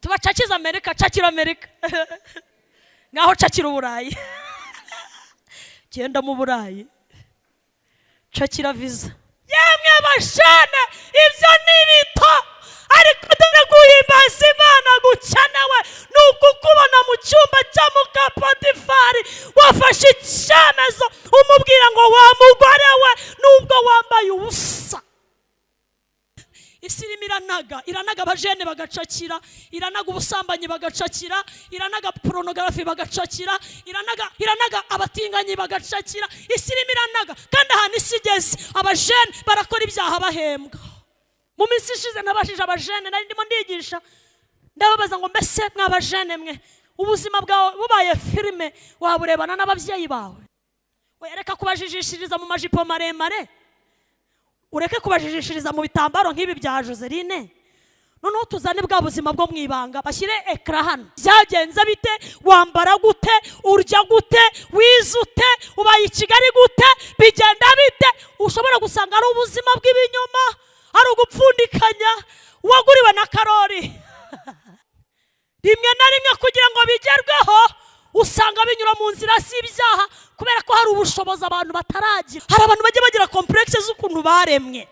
tuba cakiza Amerika, cakira Amerika ngaho cakira Uburayi genda mu Burayi cakira visa. Yemwe bashane ibyo ni bito, ariko dore guhimbaza Imana gukenewe ni ukukubona mu cyumba cya Mukapotifari wafashe icyemezo umubwira ngo wa mugore we nubwo wambaye ubusa. Isi iranaga abajene bagacakira, iranaga ubusambanyi bagacakira, iranaga pornography bagacakira, iranaga abatinganyi bagacakira. Isi iranaga kandi ahantu isi igeze abajene barakora ibyaha bahembwa. Mu minsi ishize nabashije abajene nari ndimo ndigisha, ndababaza ngo mbese mwabajene mwe ubuzima bwawe bubaye filime waburebana n'ababyeyi bawe? Wereka kubajijishiriza mu majipo maremare, ureke kubajijishiriza mu bitambaro nk'ibi bya Joseline. Noneho tuzane bwa buzima bwo mwibanga, bashyire ekra hano. Byagenze bite? Wambara gute? Urya gute? Wizute? Ubaye i Kigali gute? Bigenda bite? Ushobora gusanga ari ubuzima bw'ibinyoma, ari ugupfundikanya waguriwe na Karori. Rimwe na rimwe kugira ngo bigerweho usanga binyura mu nzira z'ibyaha, kubera ko hari ubushobozi abantu bataragira. Hari abantu bajya bagira complexe z'ukuntu baremwe,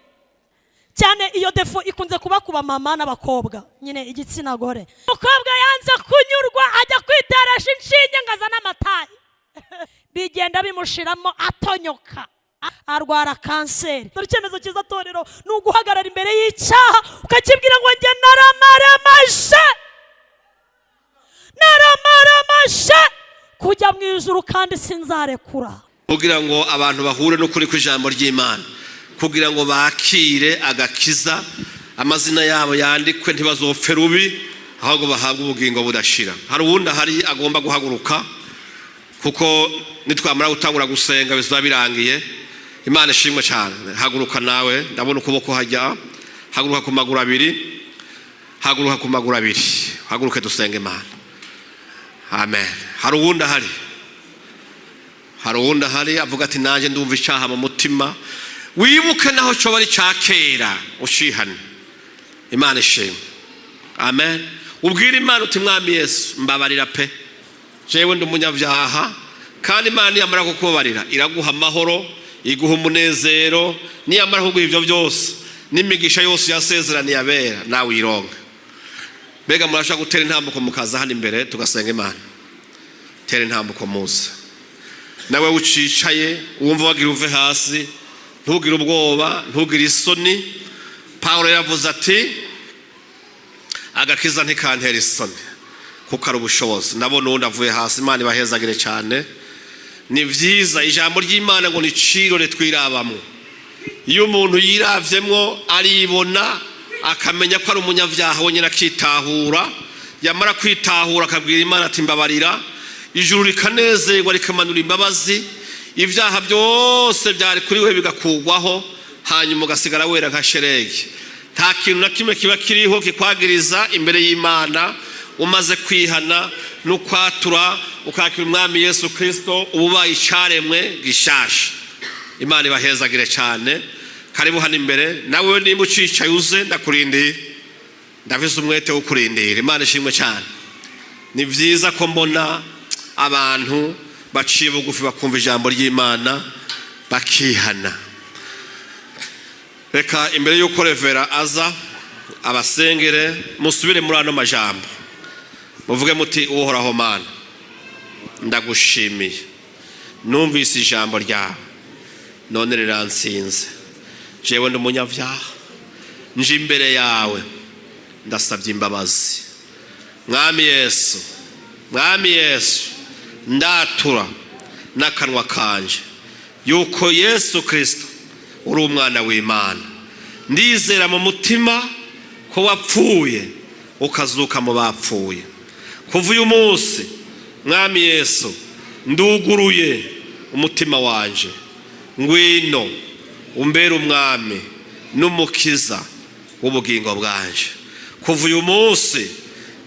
cyane iyo defo ikunze kuba kuba mama n'abakobwa, nyine igitsina gore. Umukobwa yanze kunyurwa ajya kwiteresha inshinge ngazana amatayi bigenda bimushiramo atonyoka, arwara kanseri. Dore icyemezo cyiza torero ni uguhagarara imbere y'icyaha ukakibwira ngo njye naramaramaje kujya mu ijuru kandi sinzarekura. Kugira ngo abantu bahure n'ukuri kw'ijambo ry'Imana, kugira ngo bakire agakiza, amazina yabo yandikwe ntibazopfe rubi, ahubwo bahabwe ubugingo budashira. Hari uwundi ahari agomba guhaguruka, kuko nitwamara gutangura gusenga bizaba birangiye. Imana ishimwe cyane. Haguruka nawe, ndabona ukuboko hajya. Haguruka ku maguru abiri, haguruka ku maguru abiri, haguruke dusenge Imana. Amen. Hari uwundi ahari, hari uwundi ahari avuga ati nanjye ndumva icyaha mu mutima. Wibuke naho cyo bari cyakera ushihane. Imana ishimwe. Amen. Ubwira Imana uti Mwami Yesu mbabarira pe, jewe ndi umunyabyaha, kandi Imana yamara kukubabarira iraguha amahoro, iguha umunezero, niyamara kuguha ibyo byose n'imigisha yose yasezeraniye abera nawe ironka. Bega murashaka gutera intambuko mukaza hano imbere tugasenga Imana. Tera intambuko muze. Nawe ucicaye wumva wagira uve hasi, ntugire ubwoba, ntugire isoni. Paulo yavuze ati agakiza ntikantera isoni kuko ari ubushobozi. Nabona undi avuye hasi. Imana ibahezagire cyane. Ni byiza ijambo ry'Imana ngo ni cirore twirabamo. Iyo umuntu yiravyemwo aribona akamenya ko ari umunyabyaha wonyine akitahura, yamara kwitahura akabwira Imana ati mbabarira, ijuru rikanezerwa rikamanura imbabazi, ibyaha byose byari kuri we bigakugwaho, hanyuma ugasigara wera nka sheregi. Nta kintu na kimwe kiba kiriho kikwagiriza imbere y'Imana umaze kwihana no kwatura ukakira Umwami Yesu Kristo, ububaye icaremwe gishasha. Imana ibahezagire cyane. Karibu hano imbere. Nawe nimba ucicaye uze ndakurindiye, ndafise umwete wo kurindira. Imana ishimwe cyane. Ni byiza ko mbona abantu baciye bugufi bakumva ijambo ry'Imana bakihana. Reka imbere y'uko revera aza abasengere musubire muri ano majambo, muvuge muti uhoraho Mana ndagushimiye, numvise ijambo ryawe none riransinze. Jewe ndi umunyabyaha, nje imbere yawe ndasabye imbabazi. Mwami Yesu, Mwami Yesu, ndatura n'akanwa kanje yuko Yesu Kristo uri umwana w'Imana. Ndizera mu mutima ko wapfuye ukazuka mu bapfuye. Kuva uyu munsi Mwami Yesu nduguruye umutima wanje, ngwino umbere umwami n'umukiza w'ubugingo bwanje. Kuva uyu munsi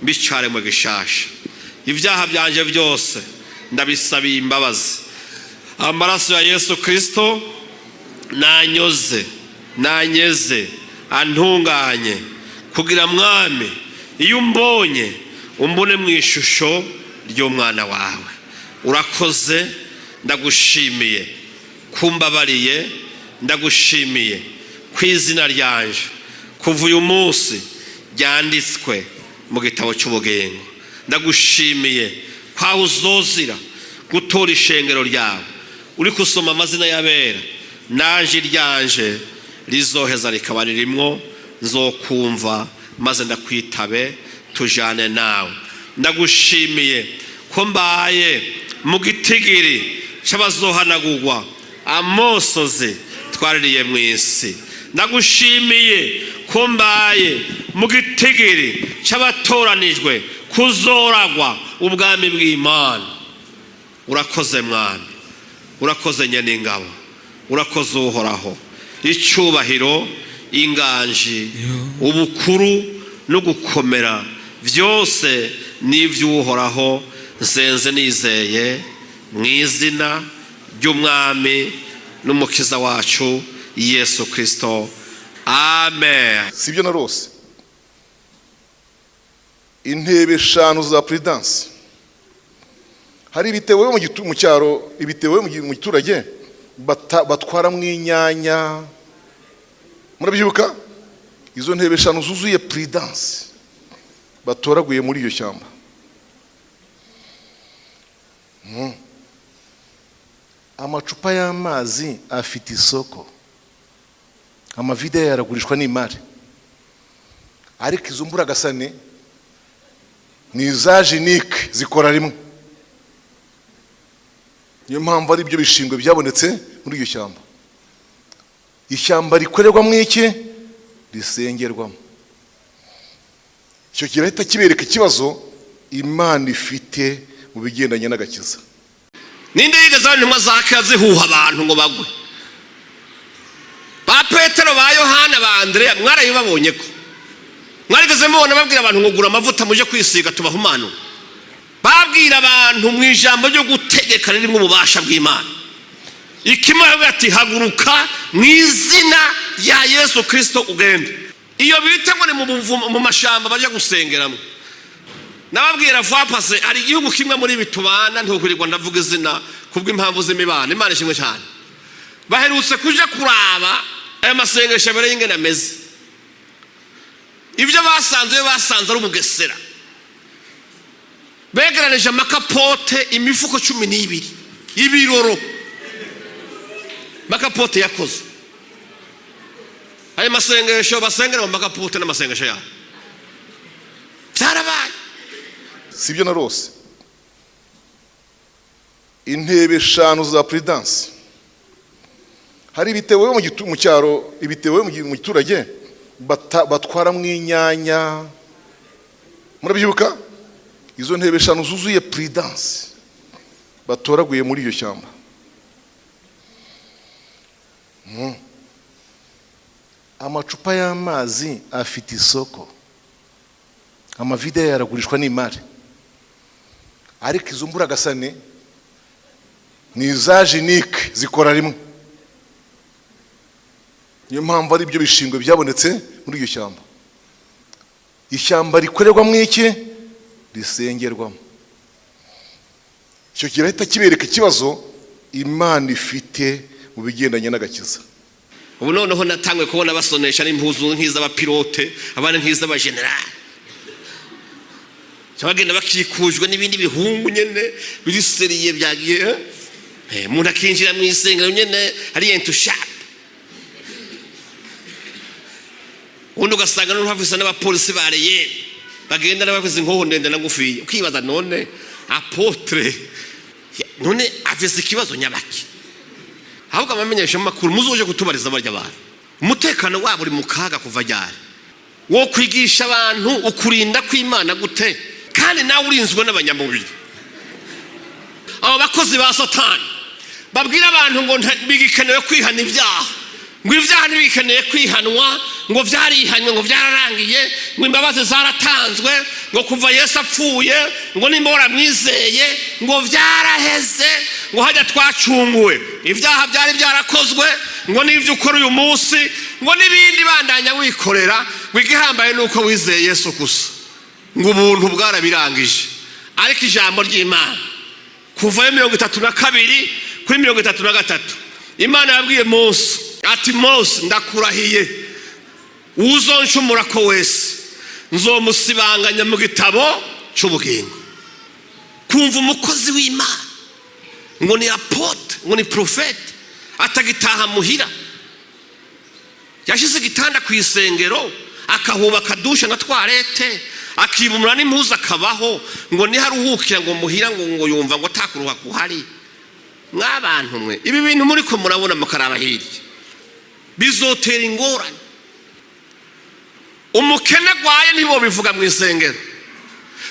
mbicare mu gishasha, ibyaha byanje byose ndabisabiye imbabazi. Amaraso ya Yesu Kristo nanyoze, nanyeze, antunganye, kugira Mwami iyo umbonye umbone mu ishusho ry'umwana wawe. Urakoze, ndagushimiye kumbabariye, ndagushimiye ku izina ryanje kuva uyu munsi ryanditswe mu gitabo cy'ubugingo. Ndagushimiye kwaho uzozira gutora ishengero ryawe uri kusoma amazina y'abera, naje ryanje rizoheza rikaba ririmwo, nzokumva maze ndakwitabe tujane nawe. Ndagushimiye ko mbaye mu gitigiri cy'abazohanagurwa amosozi twaririye mu isi. Ndagushimiye ko mbaye mu gitigiri cy'abatoranijwe kuzoragwa ubwami bw'Imana. Urakoze mwami, urakoze nyeningabo, urakoze uhoraho. Icyubahiro, inganji, ubukuru no gukomera byose n'iby'uhoraho nsenze nizeye mu izina ry'umwami n'umukiza wacu Yesu Kristo, amen. Sibyo narose intebe 5 za prudence. Hari ibitewe mu cyaro, ibitewe mu giturage batwara mu inyanya. Murabyibuka izo ntebe 5 zuzuye prudence batoraguye muri iyo shyamba. Amacupa y'amazi afite isoko, amavide yaragurishwa n'imari, ariko izo mburagasane ni za genike zikora rimwe. Niyo mpamvu ari byo bishingwe byabonetse muri iyo shyamba. Ishyamba rikorerwamo iki? Risengerwamo. Icyo kirahita kibereka ikibazo Imana ifite mu bigendanye n'agakiza. Ninde yigeze intumwa zake zihuha abantu ngo bagwe? Ba Petero, ba Yohana, ba Andrea, mwarayibabonye ko? Mwarigeze mubona babwira abantu ngo gura amavuta muje kwisiga tubahumano? Babwira abantu mu ijambo ryo gutegeka ririmo ububasha bw'Imana. Ikimwe ati haguruka mu izina rya Yesu Kristo ugende. Iyo bita ngo ni mu mashamba bajya gusengeramo. Nababwira vapase ari igihugu kimwe muri bitubana ntukurirwa ndavuga izina kubw'impamvu z'imibano. Imana ishimwe cyane. Baherutse kuja kuraba aya masengesho abere y'ingene ameze. Ibyo basanze ari umugesera. Begeranije amakapote imifuko 12 ibiroro. Makapote yakoze. Ayo masengesho basengera mu makapote n'amasengesho yabo. Byarabaye. Sibyo narose intebe 5 za prudence. Hari ibitewe mu cyaro, ibitewe mu giturage batwara mu inyanya. Murabyibuka izo ntebe 5 zuzuye prudence batoraguye muri iyo shyamba. Amacupa y'amazi afite isoko, amavide yaragurishwa n'imari, ariko izo mburagasane ni za genike zikora rimwe. Niyo mpamvu ari byo bishingwe byabonetse muri iyo shyamba. Ishyamba rikorerwamo iki? Risengerwamo. Icyo kirahita kibereka ikibazo Imana ifite mu bigendanye n'agakiza. Ubu noneho natangwe kubona basonesha n'impuzu nk'iz'abapilote, abana nk'iz'abagenerali. Cyabagenda bakikujwe n'ibindi bihungu nyene biri seriye byagiye. Umuntu akinjira mu isengero nyene ari entushap. Undi ugasanga n'uhafisa n'abapolisi bareye bagenda n'abavuze inkoho ndende na ngufiye. Ukibaza none apotre none afise ikibazo nyabaki? Ahubwo amamenyesha makuru muzuje kutubariza barya abantu. Umutekano wabo uri mu kaga kuva ryari? Wo kwigisha abantu ukurinda kw'Imana gute kandi nawe urinzwe n'abanyamubiri. Abo bakozi ba Satani babwira abantu ngo bigikenewe kwihana ibyaha, ngo ibyaha ntibikeneye kwihanwa, ngo byarihanywe, ngo byararangiye, ngo imbabazi zaratanzwe, ngo kuva Yesu apfuye, ngo nimba waramwizeye ngo byaraheze, ngo hajya twacunguwe, ibyaha byari byarakozwe, ngo n'ibyo ukora uyu munsi, ngo n'ibindi bandanya wikorera, ngo igihambaye nuko wizeye Yesu gusa. ngo ubuntu bwarabirangije. Ariko ijambo ry'Imana kuva 32 kuri 33 Imana yabwiye Mose ati Mose ndakurahiye uzonshumura ko wese nzomusibanganya mu gitabo cy'ubugingo. Kumva umukozi w'Imana ngo ni apotre ngo ni prophète atagitaha muhira yashize igitanda ku isengero akahubaka dusha na toilette akibumura n'impuzu akabaho ngo ni haruhukira ngo muhira ngo yumva ngo takuruha kuhari. Mwabantu mwe ibi bintu muri ko murabona mukaraba hirya bizotera ingorane. Umukene gwaye ntibo bivuga mu isengero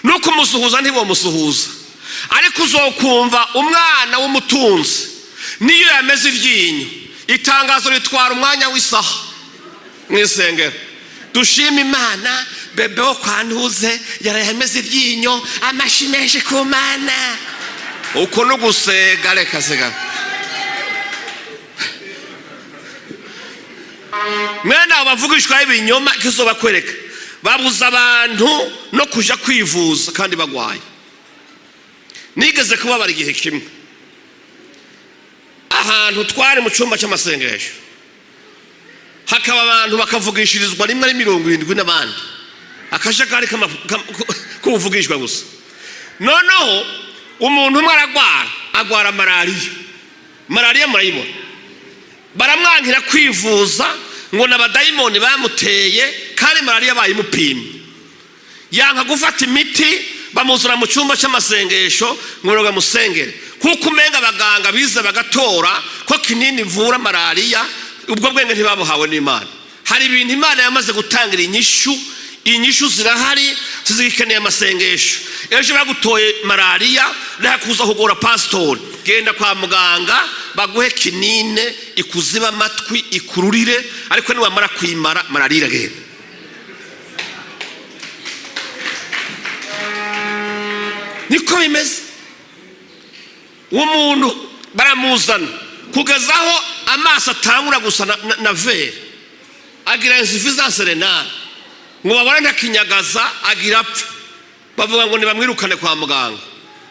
nuko musuhuza ntibo musuhuza. Ariko uzokumva umwana w'umutunzi niyo yameze iryinyo itangazo ritwara umwanya w'isaha mu isengero. Dushima Imana bebe wo kwantuze yarayameze iryinyo amashimeje ku Mana uko no gusega reka sega. Mwene abavugishwa ibinyoma kizoba kwereka babuza abantu no kuja kwivuza kandi bagwaye. Nigeze kubabara igihe kimwe ahantu twari mu cyumba cy'amasengesho hakaba abantu bakavugishirizwa rimwe ari 70 n'abandi akajagari kuvugishwa gusa. Noneho umuntu umwe agwara malariya murayibona baramwangira kwivuza ngo n'abadayimoni bamuteye kandi malariya bayimupimye yanka gufata imiti bamuzura mu cyumba cy'amasengesho ngo bamusengere kuko umenga abaganga bize bagatora ko kinini vura malariya. Ubwo bwenge ntibabuhawe n'Imana. Hari ibintu Imana yamaze gutangira inyishu zirahari zizikeneye amasengesho. Ejo bagutoye malariya ndakuza kugora pasteur genda kwa muganga baguhe kinine ikuziba amatwi ikururire ariko ni wamara kwimara malariya genda. Niko bimeze. Umuntu baramuzana kugezaho amaso atangura gusa na vere agira insuffisance renale ngo babone ntakinyagaza agira apfa bavuga ngo nibamwirukane kwa muganga.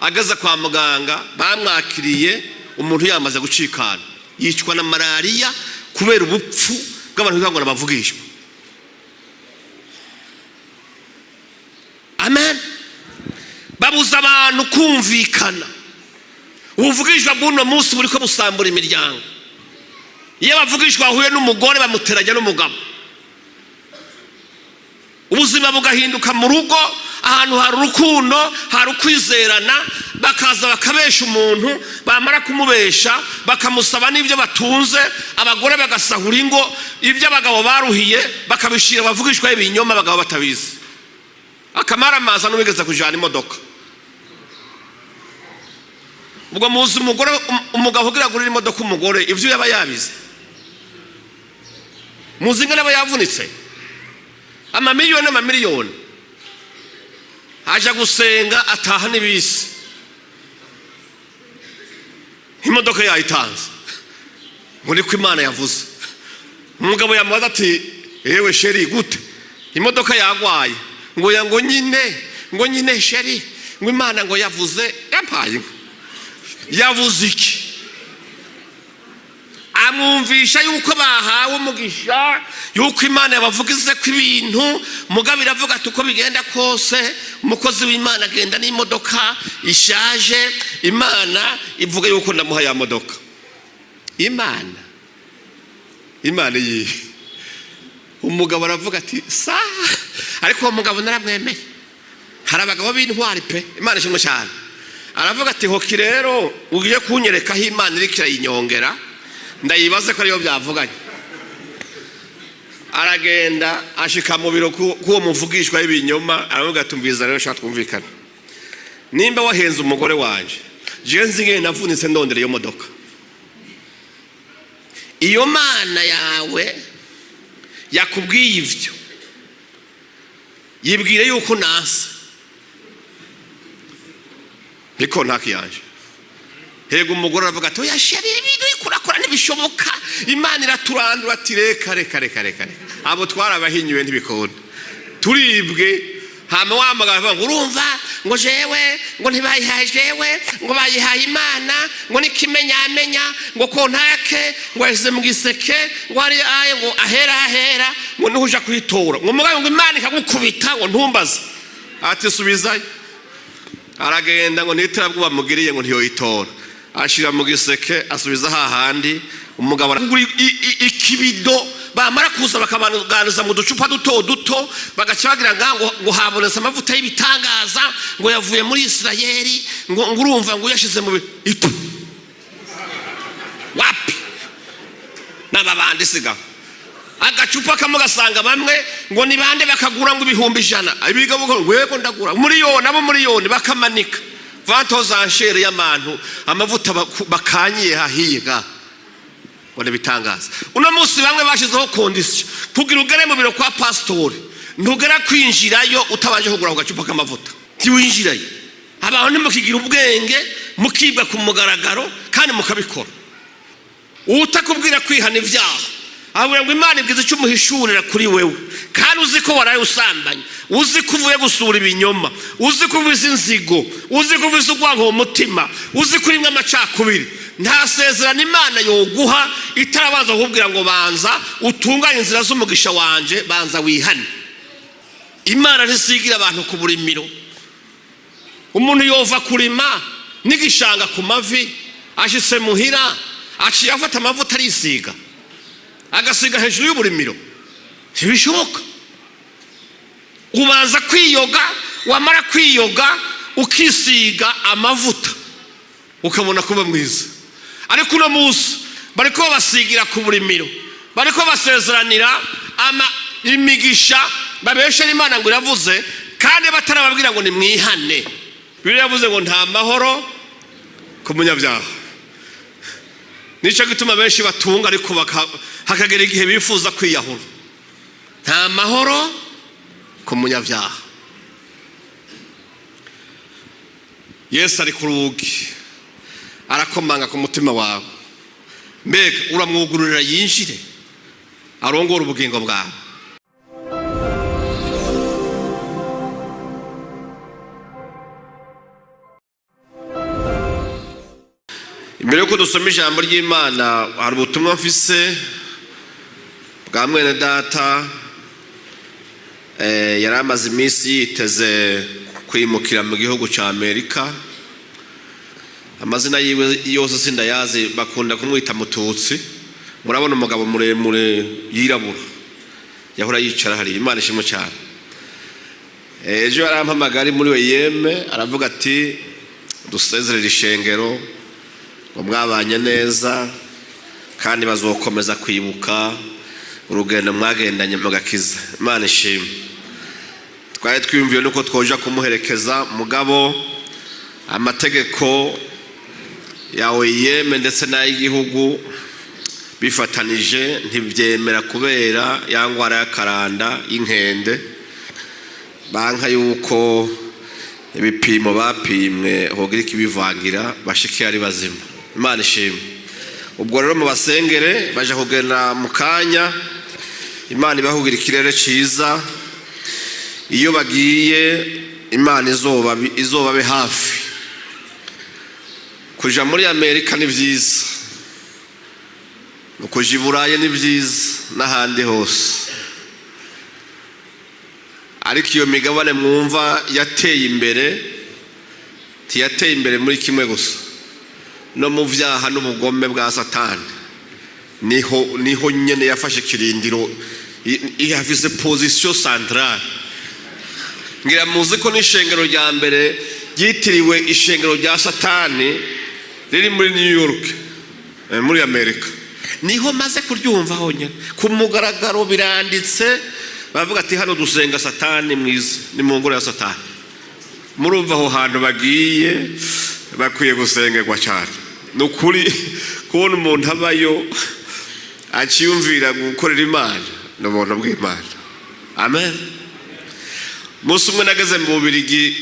Ageze kwa muganga bamwakiriye umuntu yamaze gucikana yicwa na malariya kubera ubupfu bw'abantu bigango nabavugishwa. Amen. Babuza abantu kumvikana. Ubuvugishwa bw'uno munsi buri ko busambura imiryango. Iyo bavugishwa huye n'umugore bamuteranya n'umugabo ubuzima bugahinduka mu rugo ahantu hari urukundo hari ukwizerana bakaza bakabesha umuntu bamara kumubesha bakamusaba n'ibyo batunze abagore bagasahura ingo ibyo abagabo baruhiye bakabishira bavugishwa ibinyoma abagabo batabizi akamara amaza n'ubigeza kujana imodoka. Ubwo muzi umugabo ugira gurira imodoka umugore ivyo yaba yabize muzi ngana bayavunitse amamiliyoni aja gusenga ataha n'ibisi imodoka yayitanze muri ko Imana yavuze. Umugabo yamubaza ati ewe sheri gute imodoka yagwaye ngo nyine sheri ngo Imana ngo yavuze yampaye yavuze iki amwumvisha yuko bahawe umugisha yuko Imana yabavugize ko ibintu mugabo iravuga ati uko bigenda kose umukozi w'Imana agenda n'imodoka ishaje Imana ivuga yuko ndamuha ya modoka. Imana yi umugabo aravuga ati sa ariko uwo mugabo naramwemeye hari abagabo b'intwari pe Imana ishimwe cyane. Aravuga ati hoki rero ugiye kunyereka aho Imana iri kirayinyongera ndayibaze ko ariyo byavuganye. Aragenda ashika mu biro kuwo muvugishwa y'ibinyoma aravuga tumviza rero shaka twumvikana nimba wahenze umugore wanje je nzige navunitse ndondere iyo modoka iyo Mana yawe yakubwiye ivyo yibwire yuko nasa niko ntakiyanje. Hego umugore aravuga ati oya sheri ibintu ikurakora ntibishoboka Imana iraturandura ati reka abo twarabahinyuwe ntibikunda turibwe hama wamagara ngo urumva ngo jewe ngo ntibayihaye jewe ngo bayihaye Imana ngo nikimenyamenya ngo kontake ngo yashyize mu giseke ngo ari aye ngo ahera ngo nuja kwitora ngo mugabo ngo Imana ikagukubita ngo ntumbaze ati subizayo. Aragenda ngo nitirabwo bamugiriye ngo ntiyoyitora, ashira mu giseke asubiza hahandi. Umugabo aragura ikibido bamara kuza bakabaganiza mu ducupa duto bagacagira ngo habonetse amavuta y'ibitangaza ngo yavuye muri Isirayeli ngo urumva ngo yashize mu itu wapi n'ababandi siga agacupa kamwe gasanga bamwe ngo ni bande bakagura ngo 100,000 abiga ngo wego ndagura miliyoni bakamanika vantoza nshere y'abantu amavuta bakanyiye hahiga wone bitangaza. Uno munsi bamwe bashizeho condition kugira ugere mu biro kwa pasteur ntugera kwinjirayo utabanje kugura ku gacupa k'amavuta tiwinjirayo. Abantu mukigira ubwenge mukibwa ku mugaragaro kandi mukabikora utakubwira kwihana ibyaha ahubwo ngo Imana ibwize icyo umuhishurira kuri wewe kandi uzi ko waraye usambanye, uzi ko uvuye gusura ibinyoma, uzi ko ubizi inzigo, uzi ko ubizi urwango mu mutima, uzi ko urimwe amacakubiri. Nta sezerano Imana yoguha itarabanza kukubwira ngo banza utunganye inzira z'umugisha wanje, banza wihane. Imana ntisigira abantu ku burimiro. Umuntu yova kurima n'igishanga ku mavi ashitse muhira aciye afata amavuta arisiga agasiga hejuru y'uburimiro, ntibishoboka. Ubanza kwiyoga, wamara kwiyoga ukisiga amavuta ukabona kuba mwiza. Ariko uno munsi bariko basigira ku burimiro, bariko basezeranira imigisha babeshera Imana ngo iravuze kandi batarababwira ngo ni mwihane. Bibiriya yavuze ngo nta mahoro ku munyabyaha. Nico gituma benshi batunga ariko hakagera igihe bifuza kwiyahura. Nta mahoro ku munyabyaha. Yesu ari ku rugi arakomanga ku mutima wawe, mbega uramwugururira yinjire arongora ubugingo bwawe. Imbere yuko dusoma ijambo ry'Imana hari ubutumwa mfise bwa mwene data yari amaze iminsi yiteze kwimukira mu gihugu cya Amerika. Amazina yiwe yose sindayazi, bakunda kumwita Mututsi. Murabona umugabo muremure yirabura yahora yicara hari. Imana ishimwe cyane. Ejo yarampamagara muri we yeme aravuga ati dusezerere ishengero ngo mwabanye neza kandi bazokomeza kwibuka urugendo mwagendanye mu gakiza. Imana ishimwe. Twari twiyumviye nuko twoja kumuherekeza, mugabo amategeko yawe yeme ndetse n'ay'igihugu bifatanije ntibyemera kubera yangwara y'akaranda y'inkende. Banka yuko ibipimo bapimwe hogira ikibivangira bashike ari bazima. Imana ishimwe. Ubwo rero mu basengere baje kugenda mu kanya. Imana ibahugira ikirere ciza. Iyo bagiye Imana izobabe hafi. Kuja muri Amerika ni vyiza, kuja i Burayi ni vyiza n'ahandi hose, ariko iyo migabane mwumva yateye imbere tiyateye imbere muri kimwe gusa, no mu vyaha n'ubugome bwa Satani. Niho nyene yafashe kirindiro, ihafise position centrale. Ngira muzi ko n'ishengero rya mbere ryitiriwe ishengero rya Satani riri muri New York muri Amerika. Niho maze kuryumva honyine ku mugaragaro biranditse, bavuga ati hano dusenga Satani mwiza, ni mu ngoro ya Satani. Murumva aho hantu bagiye bakwiye gusengerwa cyane. Nukuri kubona umuntu abayo akiyumvira gukorera Imana n'ubuntu bw'Imana. Amen. Musi umwe nageze mu Bubiligi,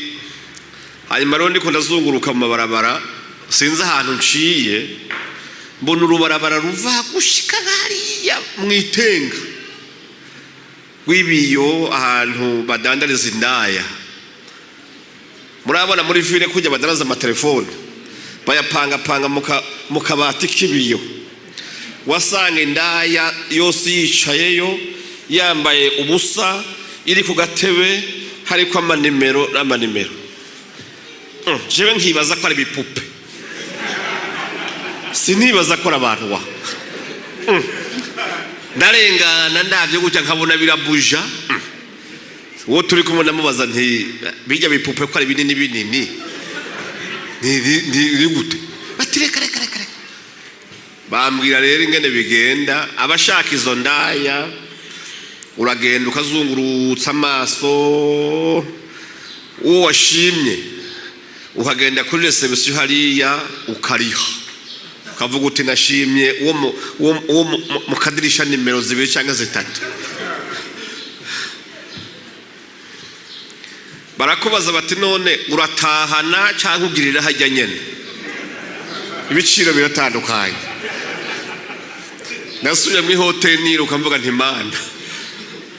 hanyuma rero ndiko ndazunguruka mu mabarabara, sinzi ahantu nciye mbona urubarabara ruva gushika hariya mwitenga. rw'ibiyo ahantu badandariza indaya. Murabona muri ville kujya badaraza amatelefone bayapanga mu kabati k'ibiyo, wasanga indaya yose yicayeyo yambaye ubusa iri ku gatebe hariko amanimero n'amanimero. Jewe nkibaza ko ari bipupe, sinibaza ko abantu wa ndarengana ndavyo gutya nkabona birabuja. Uwo turi kumwe ndamubaza nti bijya bipupe ko ari binini binini ni gute? Ati reka bambwira rero ingene bigenda. Abashaka izo ndaya uragenda ukazungurutsa amaso, uwo washimye ukagenda kuri reception hariya ukariha, ukavuga uti nashimye uwo mukadirisha nimero 2 cyangwa 3. Barakubaza bati none uratahana cyangwa ugirira hajya nyene? Ibiciro biratandukanye. Nasuye mu hotel niruka mvuga nti Mana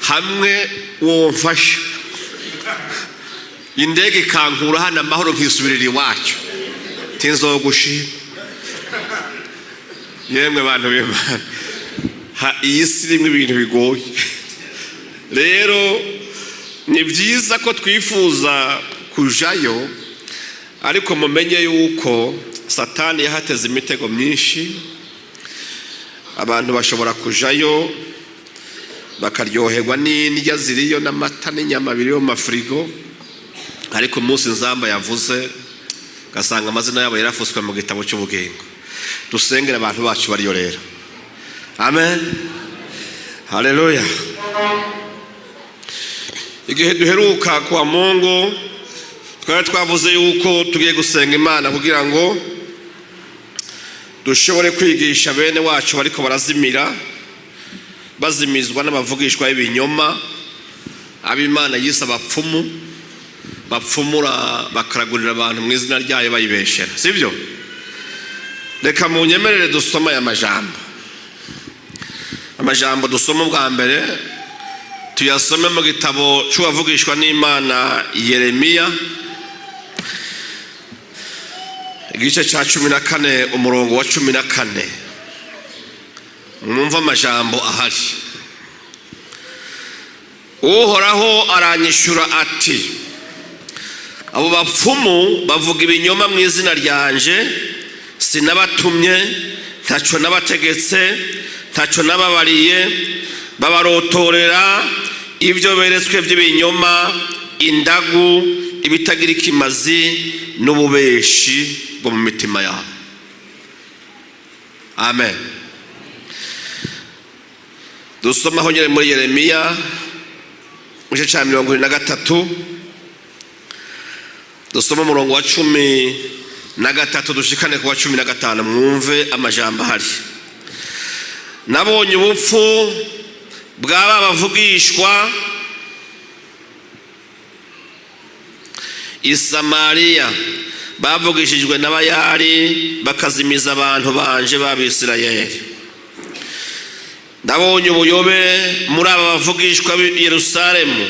hamwe wo mfasha indege kankura hana amahoro nkisubirira iwacu tinzogushima. Yemwe bantu b'Imana, iyi si rimwe ibintu bigoye. Rero ni byiza ko twifuza kujayo, ariko mumenye yuko Satani yahateze imitego myinshi. Abantu bashobora kujayo bakaryoherwa n'indya ziriyo n'amata n'inyama biriyo mu mafrigo, ariko umunsi nzamba yavuze gasanga amazina yabo yarafuswe mu gitabo cy'ubugingo. Dusengera abantu bacu bariyo rero. Amen, haleluya. Igihe duheruka kwa Mungu twari twavuze yuko tugiye gusenga Imana kugira ngo dushobore kwigisha bene wacu bariko barazimira, bazimizwa n'abavugishwa y'ibinyoma, ab'Imana yise abapfumu, bapfumura bakaragurira abantu mu izina ryayo bayibeshera, sivyo? Reka munyemerere dusoma aya amajambo dusoma bwa mbere tuyasome mu gitabo cy'uwavugishwa n'Imana Yeremiya, igice cya 14 umurongo wa 14. Mwumva amajambo ahari. Uhoraho aranyishura ati, abo bapfumu bavuga ibinyoma mu izina ryanje, sinabatumye, ntaco nabategetse, ntaco nababariye, babarotorera ibyo beretswe by'ibinyoma, indagu, ibitagira ikimazi n'ububeshi bwo mu mitima yabo. Amen. Dusoma aho nyere muri Yeremiya igice cya 23, dusoma umurongo wa 13 dushikane ku wa 15. Mwumve amajambo ahari. Nabonye ubupfu bw'aba bavugishwa i Samariya, bavugishijwe n'abayari bakazimiza abantu banje b'Abisirayeli. Nabonye ubuyobe muri aba bavugishwa b'i Yerusalemu,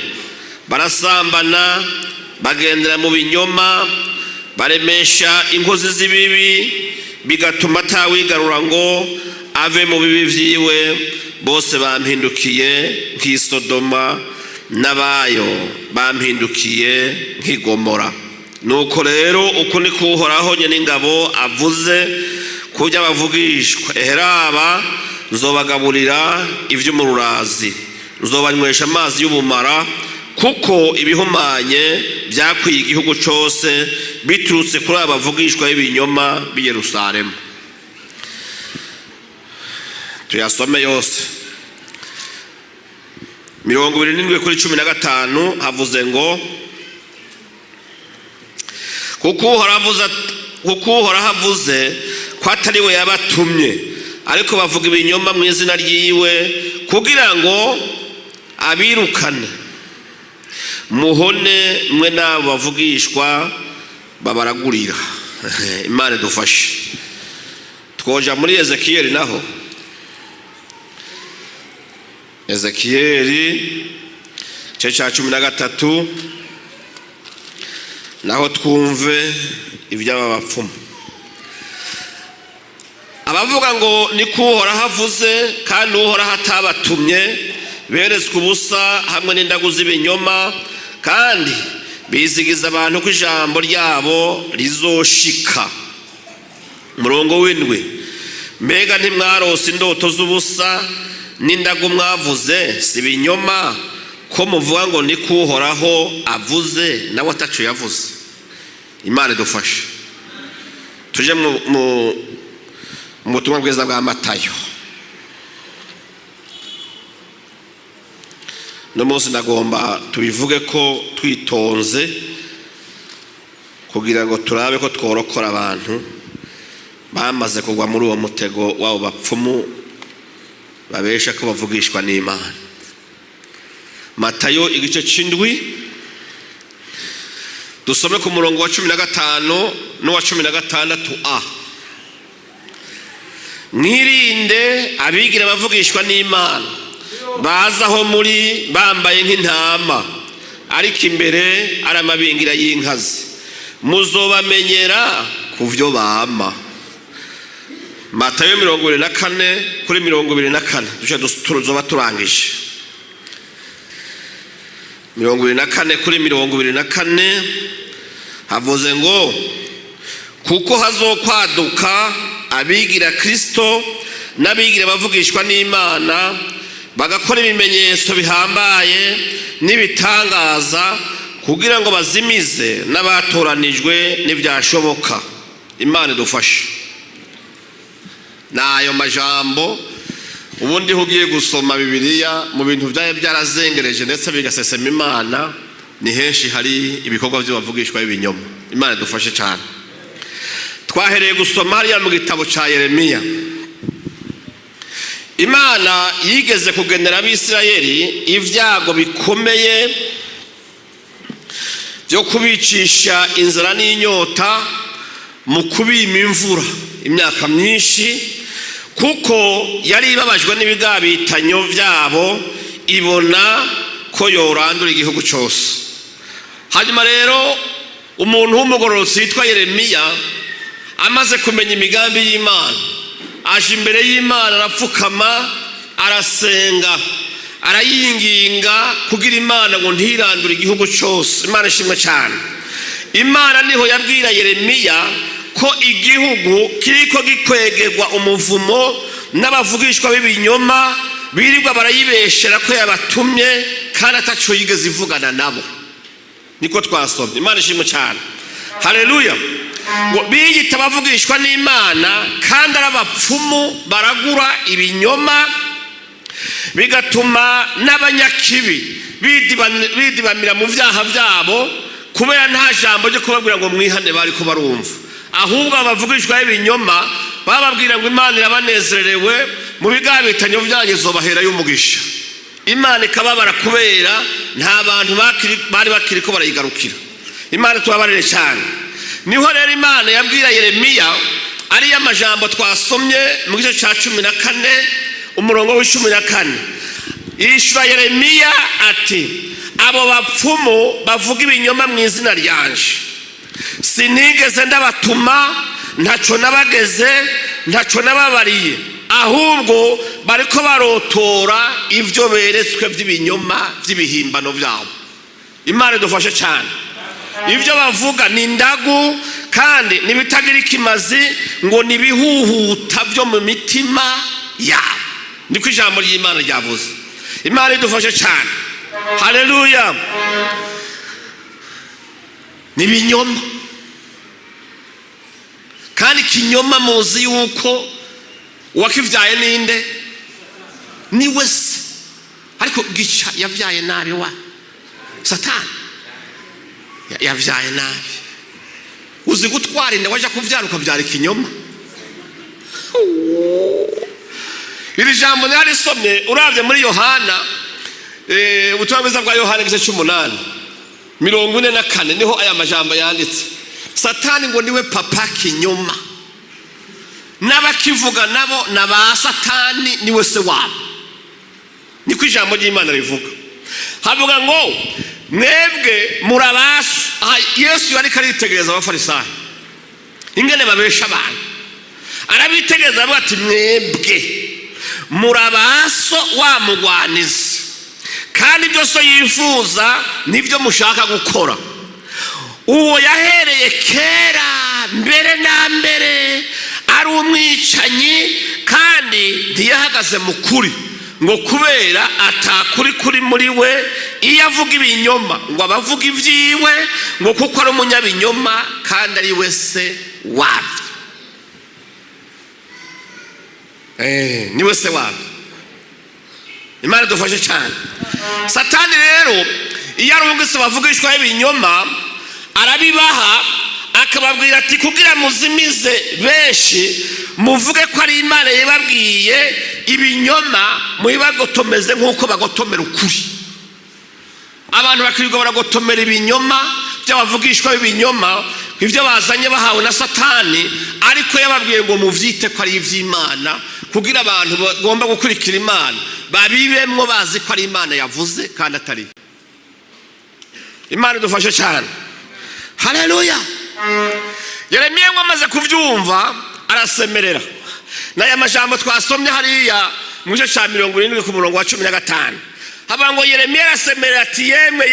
barasambana, bagendera mu binyoma, baremesha inkozi z'ibibi, bigatuma atawigarura ngo ave mu bibi vyiwe. Bose bampindukiye nk'Isodoma, n'abayo bampindukiye nk'Igomora. Nuko rero uko ni kuhoraho nyene ingabo avuze kujya bavugishwa, eheraba nzobagaburira ivy'umururazi, nzobanywesha amazi y'ubumara, kuko ibihumanye byakwiye igihugu cyose biturutse kuri abavugishwa y'ibinyoma b'i Yerusalemu. Tuyasome yose. 27 kuri 15 havuze ngo, kuko uhoraho avuze ko atari we yabatumye, ariko bavuga ibinyoma mu izina ryiwe, kugira ngo abirukane. Muhone mwe n'abo bavugishwa babaragurira. Imana dufashe. Twoja muri Ezekiyeli naho. Ezekiyeli cya 13 naho twumve iby'aba bapfumu. Abavuga ngo ni kuhoraho avuze kandi uhoraho atabatumye beretswe ubusa hamwe n'indagu z'ibinyoma, kandi bizigiza abantu ko ijambo ryabo rizoshika. Murongo w'indwi, mbega ntimwarose indoto z'ubusa n'indagu mwavuze si ibinyoma ko muvuga ngo ni kuhoraho avuze nawe atacu yavuze? Imana idufashe. Tuje mu butumwa bwiza bwa Matayo. No munsi nagomba tubivuge ko twitonze kugira ngo turabe ko tworokora abantu bamaze kugwa muri uwo mutego wabo bapfumu babesha ko bavugishwa n'Imana. Matayo igice c'indwi dusome ku murongo wa 15 n'uwa 16a. Mwirinde abigira bavugishwa n'Imana, bazaho muri bambaye nk'intama ariko imbere ari amabingira y'inkazi, muzobamenyera ku byo bama. Matayo 24 kuri 24 duce tuzoba turangije. 24 kuri 24 havuze ngo kuko hazokwaduka abigira Kristo n'abigira bavugishwa n'Imana, bagakora ibimenyetso bihambaye n'ibitangaza kugira ngo bazimize n'abatoranijwe n'ibyashoboka. Imana idufashe. Nayo majambo ubundi hugiye gusoma Bibiriya mu bintu byaye byarazengereje ndetse bigasesema Imana, ni henshi hari ibikorwa byo bavugishwa ibinyoma. Imana idufashe cyane. Twahereye gusoma hariya mu gitabo ca Yeremiya. Imana yigeze kugenera abisirayeli ibyago bikomeye byo kubicisha inzara n'inyota mu kubima imvura imyaka myinshi, kuko yari ibabajwe n'ibigabitanyo byabo, ibona ko yorandura igihugu cyose. Hanyuma rero umuntu w'umugororotsi witwa Yeremiya amaze kumenya imigambi y'Imana, aje imbere y'Imana arapfukama, arasenga, arayinginga kugira Imana ngo ntirandure igihugu cyose. Imana ishimwe cyane. Imana niho yabwira Yeremiya ko igihugu kiriko gikwegerwa umuvumo n'abavugishwa b'ibinyoma birirwa barayibeshera ko yabatumye kandi ataco yigeze ivugana nabo. Niko twasomye. Imana ishimwe cyane. Haleluya. Ngo biyita bavugishwa n'Imana kandi arabapfumu baragura ibinyoma, bigatuma n'abanyakibi bidibamira mu byaha byabo kubera nta jambo ryo kubabwira ngo mwihane bari ko barumva. Ahubwo abavugishwa ibinyoma bababwira ngo Imana irabanezerewe, mu bigabitanyo byanyu izobahera y'umugisha. Imana ikababara kubera nta bantu bari bakiri ko barayigarukira. Imana tubabarire cyane. Niho rero Imana yabwira Yeremiya ariya majambo twasomye mu gice ca 14 umurongo w'14. Ishura Yeremiya ati, abo bapfumu bavuga ibinyoma mu izina ryanje sinigeze ndabatuma, ntaco nabageze, ntaco nababariye, ahubwo bariko barotora ivyo beretswe by'ibinyoma by'ibihimbano byabo. Imana idufashe cyane. Ibyo bavuga ni indagu kandi nibitagira ikimazi, ngo nibihuhuta byo mu mitima yabo. Niko ijambo ry'Imana ryavuze. Imana idufashe cyane. Haleluya. Nibinyoma kandi kinyoma muzi yuko wakivyaye ninde? Ni wese. Ariko gica yavyaye nabi wa Satani. Yavyaye nabi. Uzi gutwara inda waje kuvyara ukavyara ikinyoma. Iri jambo narisomye uravye muri Yohana ubutumwa bwiza bwa Yohana igice 8 44 niho aya majambo yanditse. Satani ngo niwe papa kinyoma, n'abakivuga nabo naba Satani niwe se wabo. Niko ijambo ry'Imana rivuga. havuga ngo mwebwe murabaso. Yesu yari karitegereza abafarisayo ingene babesha abantu, arabitegereza avuga ati mwebwe murabaso wa mugwanizi, kandi ibyo so yifuza nibyo mushaka gukora. Uwo yahereye kera mbere na mbere ari umwicanyi kandi ntiyahagaze mu kuri, ngo kubera atakuri kuri muri we. Iyo avuga ibinyoma ngo abavuga ibyiwe, ngo kuko ari umunyabinyoma kandi ari we se wabyo. Ni we se wabyo. Imana dufashe cyane. Satani rero iyo arungitse bavugishwa ibinyoma arabibaha, akababwira ati kugira muzimize benshi muvuge ko ari Imana yababwiye ibinyoma, mubibagotomeze nk'uko bagotomera ukuri. Abantu bakirirwa baragotomera ibinyoma by'abavugishwa ibinyoma, ibyo bazanye bahawe na Satani, ariko yababwiye ngo muvyite ko ari ivy'Imana, kugira abantu bagomba gukurikira Imana babibemwo bazi ko ari Imana yavuze kandi atari. Imana dufashe cyane. Haleluya. Yeremiya amaze kuvyumva arasemerera. Naya majambo twasomye hariya mu gice cya 70 ku murongo wa 15. Haba ngo Yeremiya arasemerera ati yemwe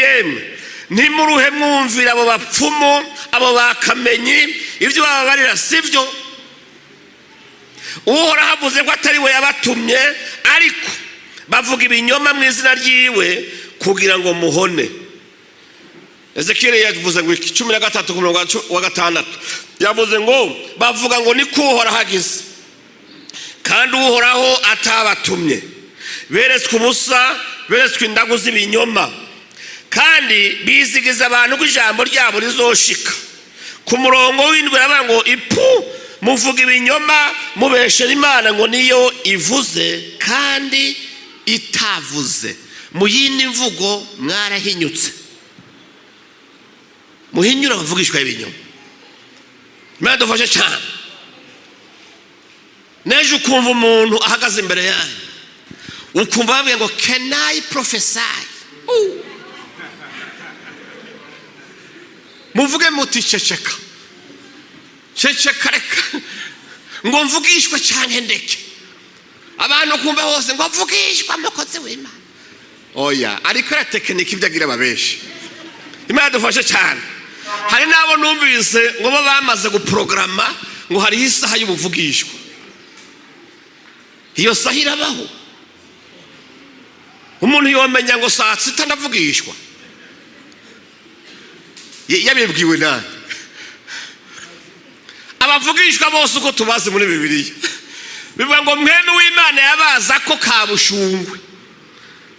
ntimuruhe mwumvira abo bapfumu, abo bakamenyi, ibyo bababarira sivyo. Uhora havuze ko atari we yabatumye, ariko bavuga ibinyoma mu izina ryiwe kugira ngo muhone. Ezekiel yavuze ngo 13 ku murongo wa 6 yavuze ngo bavuga ngo ni kuhora hagize kandi uhoraho atabatumye, beretswe ubusa, beretswe indagu z'ibinyoma, kandi bizigiza abantu ko ijambo ryabo rizoshika. Ku murongo w'indwi aravuga ngo ipu muvuga ibinyoma mubeshera Imana ngo niyo ivuze kandi itavuze. Mu yindi mvugo mwarahinyutse, muhinyura bavugishwa ibinyoma. Imana dufashe cyane. Neje ukumva umuntu ahagaze imbere yawe ukumva bavuga ngo can I prophesy? Muvuge muti ceceka reka ngo mvugishwe cyane ndeke. Abantu kumva hose ngo mvugishwa umukozi w'Imana. Oya, ariko ara tekiniki ibyagira babeshi. Imana dufashe cyane. Hari nabo numvise ngo bamaze guprograma ngo hari isaha y'ubuvugishwa. Iyo saha irabaho. Umuntu yomenya ngo saa 6 ndavugishwa. Yabibwiwe nawe. Abavugishwa bose uko tubazi muri Bibiriya bivuga ngo mwene w'Imana yabaza ko kabushungwe.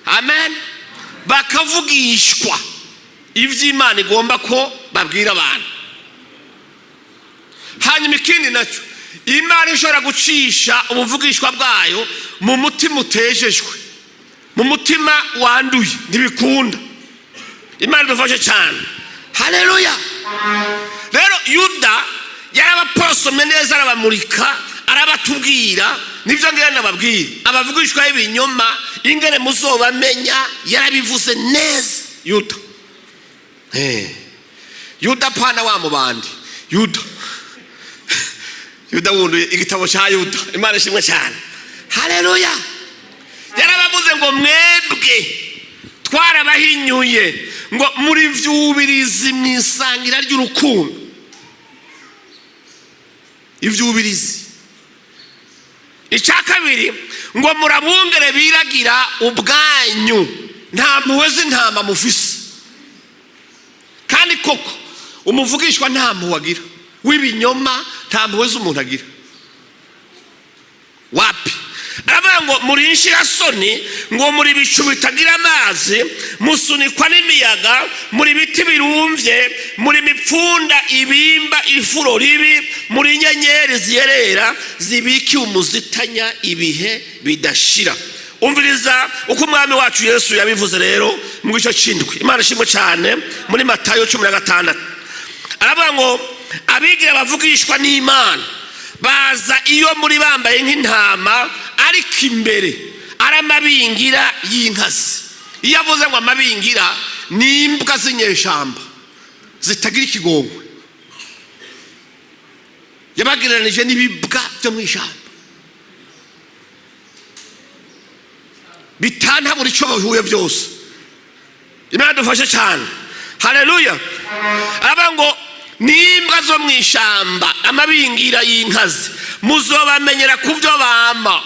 Amen. Bakavugishwa ivy'Imana igomba ko babwira abantu. Hanyuma ikindi nacyo, Imana ishobora gucisha ubuvugishwa bwayo mu mutima utejejwe, mu mutima wanduye, ntibikunda. Imana dufashe cyane. Haleluya. Rero Yuda yarabaposomye neza, arabamurika, arabatubwira nibyo ngene nababwira. Abavugishwa ibinyoma ingene muzobamenya yarabivuze neza Yuda. Yuda pana wa mubandi. Yuda wundi igitabo cya Yuda. Imana ishimwe cyane. Haleluya. Yarabavuze ngo mwebwe twarabahinyuye ngo muri vyubirizi mwisangira ry'urukundo. Ivyubirizi. Icyakabiri ngo murabungere biragira ubwanyu, nta mpuhwe z'intama mufise. Kandi koko umuvugishwa nta mpuhwe agira, w'ibinyoma nta mpuhwe z'umuntu agira. Wapi? Aravuga ngo muri inshirasoni, ngo muri bicu bitagira amazi, musunikwa n'imiyaga, muri biti birumvye, muri mipfunda ibimba ifuro ribi, muri nyenyeri ziyerera zibikiye umuzitanya ibihe bidashira. Umviriza uko umwami wacu Yesu yabivuze rero mu gice cy'indwi. Imana ishimwe cyane. Muri Matayo 16 aravuga ngo abigira bavugishwa n'Imana baza iyo muri bambaye nk'intama, ariko imbere aramabingira y'inkazi. iyo avuze ngo amabingira ni imbwa z'inyeshamba zitagira ikigongwe, yabagereranije n'ibibwa byo mu ishyamba bitanta buri cyo bahuye byose. Imana dufashe cyane, haleluya. Aba ngo n'imbwa zo mu ishyamba, amabingira y'inkazi muzobamenyera ku byo bama.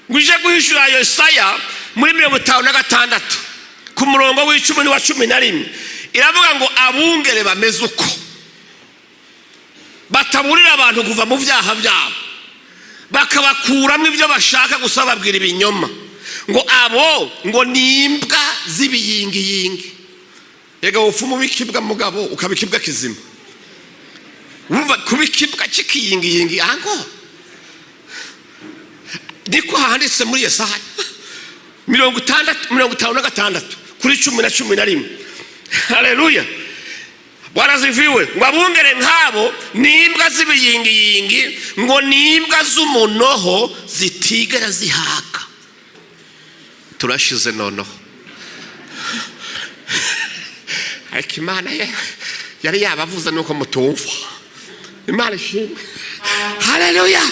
Nguje guhishura Yesaya muri 56 ku murongo w'10 n'uwa 11 iravuga ngo abungere bameze uko bataburira abantu kuva mu byaha byabo, bakabakuramo ibyo bashaka gusa babwira ibinyoma, ngo abo ngo nimbwa z'ibiyingiyingi. Ega ufumu wikibwa mugabo ukabikibwa kizima, wumva kubikibwa kikiyingiyingi ango niko handitse muri Yesaya 56 kuri 10:11. Haleluya, Bwana ziviwe. Ngo abungere nkabo nimbwa z'ibiyingiyingi, ngo nimbwa z'umunoho zitigera zihaka. Turashize noneho, ariko Imana yari yabavuze nuko mutumva. Imana ishimwe, haleluya,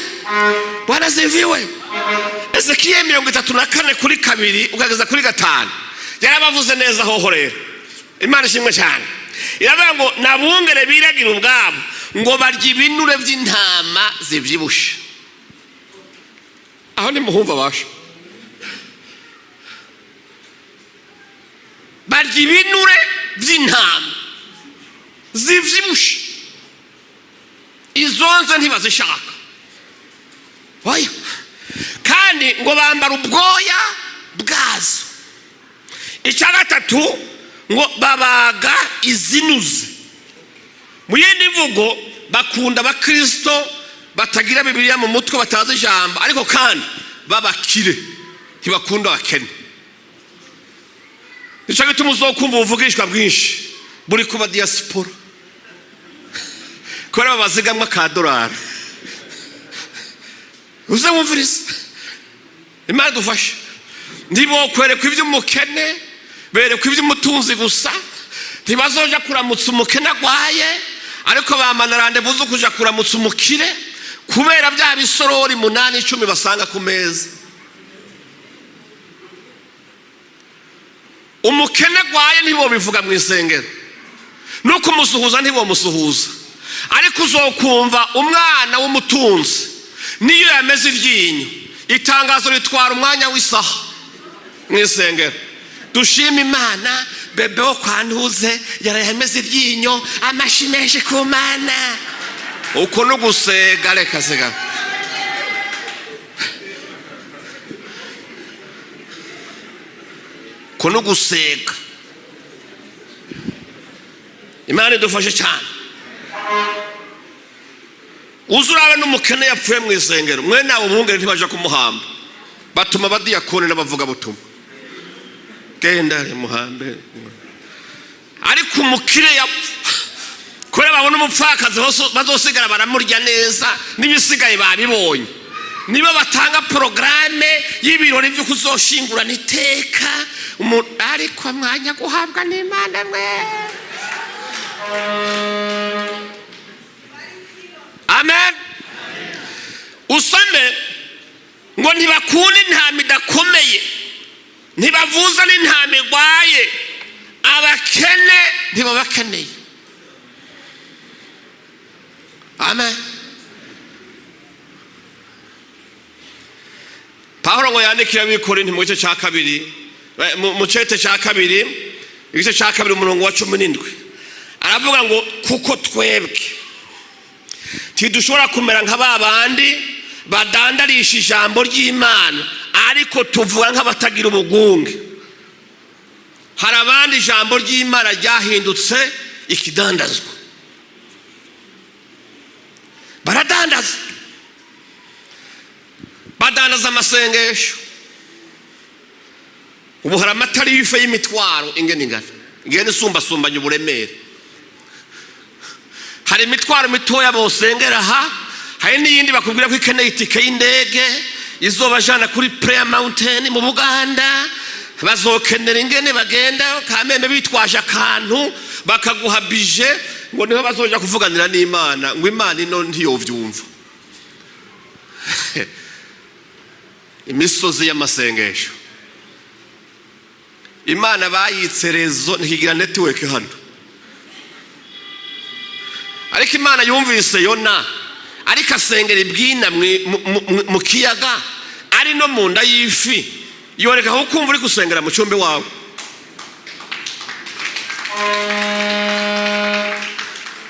Bwana ziviwe. Ezekiel 34 kuri 2 ukageza kuri 5 yarabavuze neza hoho rero. Imana ishimwe cyane. Iravuga ngo nabungere biragira ubwabo ngo barya ibinure by'intama zivyibushe. Aho ni muhumva basha, barya ibinure by'intama zivyibushe, izonze ntibazishaka. Oya, kandi ngo bambara ubwoya bwazo. Icya gatatu ngo babaga izinuze. Mu yindi mvugo bakunda abakristo batagira Bibiriya mu mutwe, batazi ijambo, ariko kandi babakire, ntibakunda abakene. Nicyo gituma uzokumva ubuvugishwa bwinshi buri kuba diaspora, kubera babazigamwa $1. Uze wumvirize, Imana dufashe. Ntibokwerekwa iby'umukene, berekwa iby'umutunzi gusa. Ntibazoja kuramutsa umukene agwaye, ariko bamana randevu zo kuja kuramutsa umukire, kubera bya bisorori 8-10 basanga ku meza. Umukene agwaye ntibo bivuga mu isengero, nuko umusuhuza ntibo musuhuza, ariko uzokumva umwana w'umutunzi niyo yameze iryinyo, itangazo ritwara umwanya w'isaha mu isengero. Dushima Imana, bebe wo kwantuze yarayameze iryinyo, amashimeje ku Mana. Uko no gusega reka sega. Ko no gusega. Imana idufashe cyane. Uzurabe n'umukene yapfuye mu isengero, mwe nabo bungere ntibaje kumuhamba, batuma badiyakone n'abavuga butumwa, genda muhambe. Ariko umukire yapfa, kubera babona umupfakazi bazosigara baramurya neza, n'ibisigaye babibonye. Niba batanga porogaramu y'ibirori byo kuzoshingurana iteka, ariko mwanya guhabwa n'Imana mwe. Amen. Usome ngo ntibakunda intama idakomeye, ntibavuza n'intama igwaye, abakene ntibabakeneye. Amen. Pawulo ngo yandikira ab'Ikorinto mu gice cya 2, mu cete cya 2 igice cya 2 umurongo wa 17 aravuga ngo kuko twebwe tidushobora kumera nka babandi badandarisha ijambo ry'Imana, ariko tuvuga nk'abatagira ubugunge. Hari abandi ijambo ry'Imana ryahindutse ikidandazwa, baradandaza, badandaza amasengesho. Ubu hari amatarife y'imitwaro ingana isumbasumbanya uburemere. Hari imitwaro mitoya bosengera aha, hari n'iyindi bakubwira ko ikeneye itike y'indege izobajana kuri Prayer Mountain mu Buganda, bazokenera ingene bagenda kamembe bitwaje akantu bakaguhabije ngo niho bazoja kuvuganira n'Imana ngo Imana ino ntiyovyumva. Imisozi y'amasengesho Imana bayitserezo ntikigira network hano, ariko Imana yumvise Yona ariko asengera ibwina mu kiyaga ari no mu nda y'ifi, yoreka aho kumva uri gusengera mu cyumba wawe.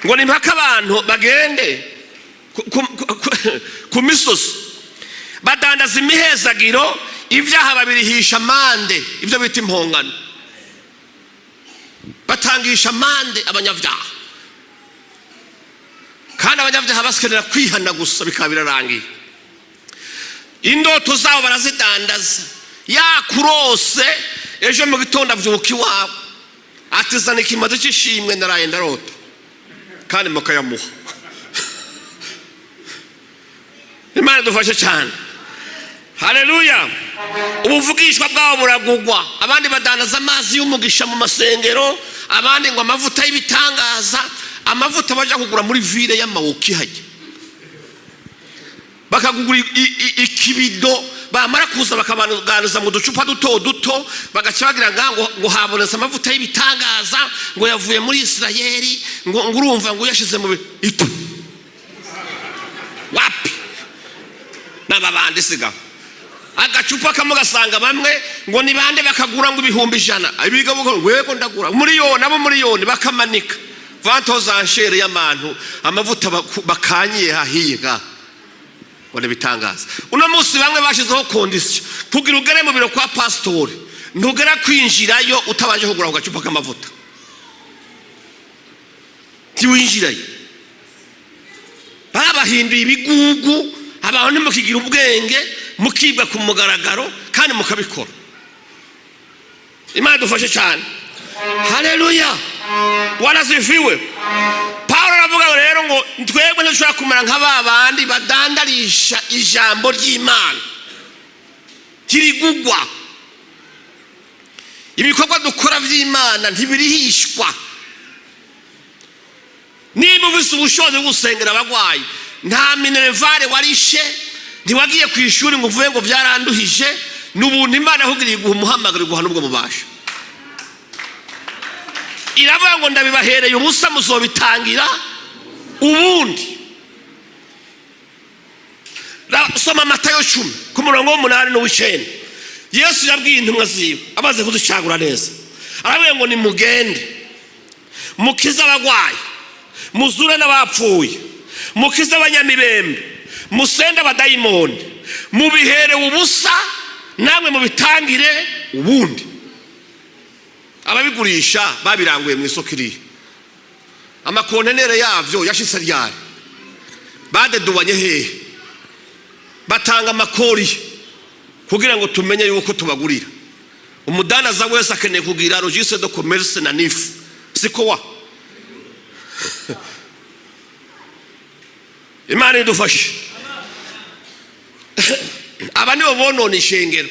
Ngo ni mpaka abantu bagende ku misozi badandaza imihezagiro, ibyaha babirihisha amande, ibyo bita impongano, batangisha amande abanyabyaha, kandi abanyabyaha basikenera kwihana gusa bikaba birarangiye. Indoto zabo barazidandaza, yakurose ejo mu gitondo avyuka iwabo atizana ikimaze cy'ishimwe naraye ndarota, kandi mukayamuha. Imana dufashe cyane. Haleluya. Ubuvugishwa bwabo buragugwa, abandi badandaza amazi y'umugisha mu masengero, abandi ngo amavuta y'ibitangaza, amavuta baje kugura muri ville y'amawuki hajye, bakagugura ikibido, bamara kuza bakabaganiza mu ducupa duto duto, bagacagira ngo habonetse amavuta y'ibitangaza, ngo yavuye muri Isirayeli, ngo urumva ngo yashize mu itu wapi n'abandi siga agacupa kamugasanga bamwe ngo ni bande bakagura ngo 100,000, abiga ngo wego ndagura miliyoni, abo miliyoni bakamanika vantoza anshere y'abantu amavuta bakanyiye hahiga wone bitangaza. Uno munsi bamwe bashizeho condition kugira ugere mu biro kwa pasteur, ntugera kwinjirayo utabanje kugura agacupa k'amavuta, tiwinjirayo. Babahinduye ibigugu, abantu mukigira ubwenge, mukibwa ku mugaragaro kandi mukabikora. Imana dufashe cyane. Haleluya. Wanazifiwe. Paulo aravuga rero ngo twebwe ntushobora kumera nk'ababandi badandarisha ijambo ry'Imana kirigugwa. Ibikorwa dukora by'Imana ntibirihishwa. Niba ufise ubushobozi bwo gusengera abagwayi, nta minervare warishe, ntiwagiye ku ishuri ngo uvuye ngo byaranduhije, n'ubuntu Imana ahugiriye guha umuhamagaro guha n'ubwo mubasha. Iravuga ngo ndabibahereye ubusa muzobitangira ubundi. Soma Matayo 10 ku murongo w'8 n'uw'9. Yesu yabwiye intumwa ziwe abaze kuzicagura neza, aravuga ngo nimugende mukiza abagwayi, muzure n'abapfuye, mukize abanyamibembe, musende abadayimoni, mubihere ubusa namwe mubitangire ubundi. Ababigurisha babiranguye mu isoko iri, amakontenere yavyo yashitse ryari, badedubanye hehe, batanga amakori kugira ngo tumenye yuko tubagurira. Umudandaza wese akeneye kugira registre de commerce na NIF, siko wa Imana idufashe. Aba nibo bonona ishengero,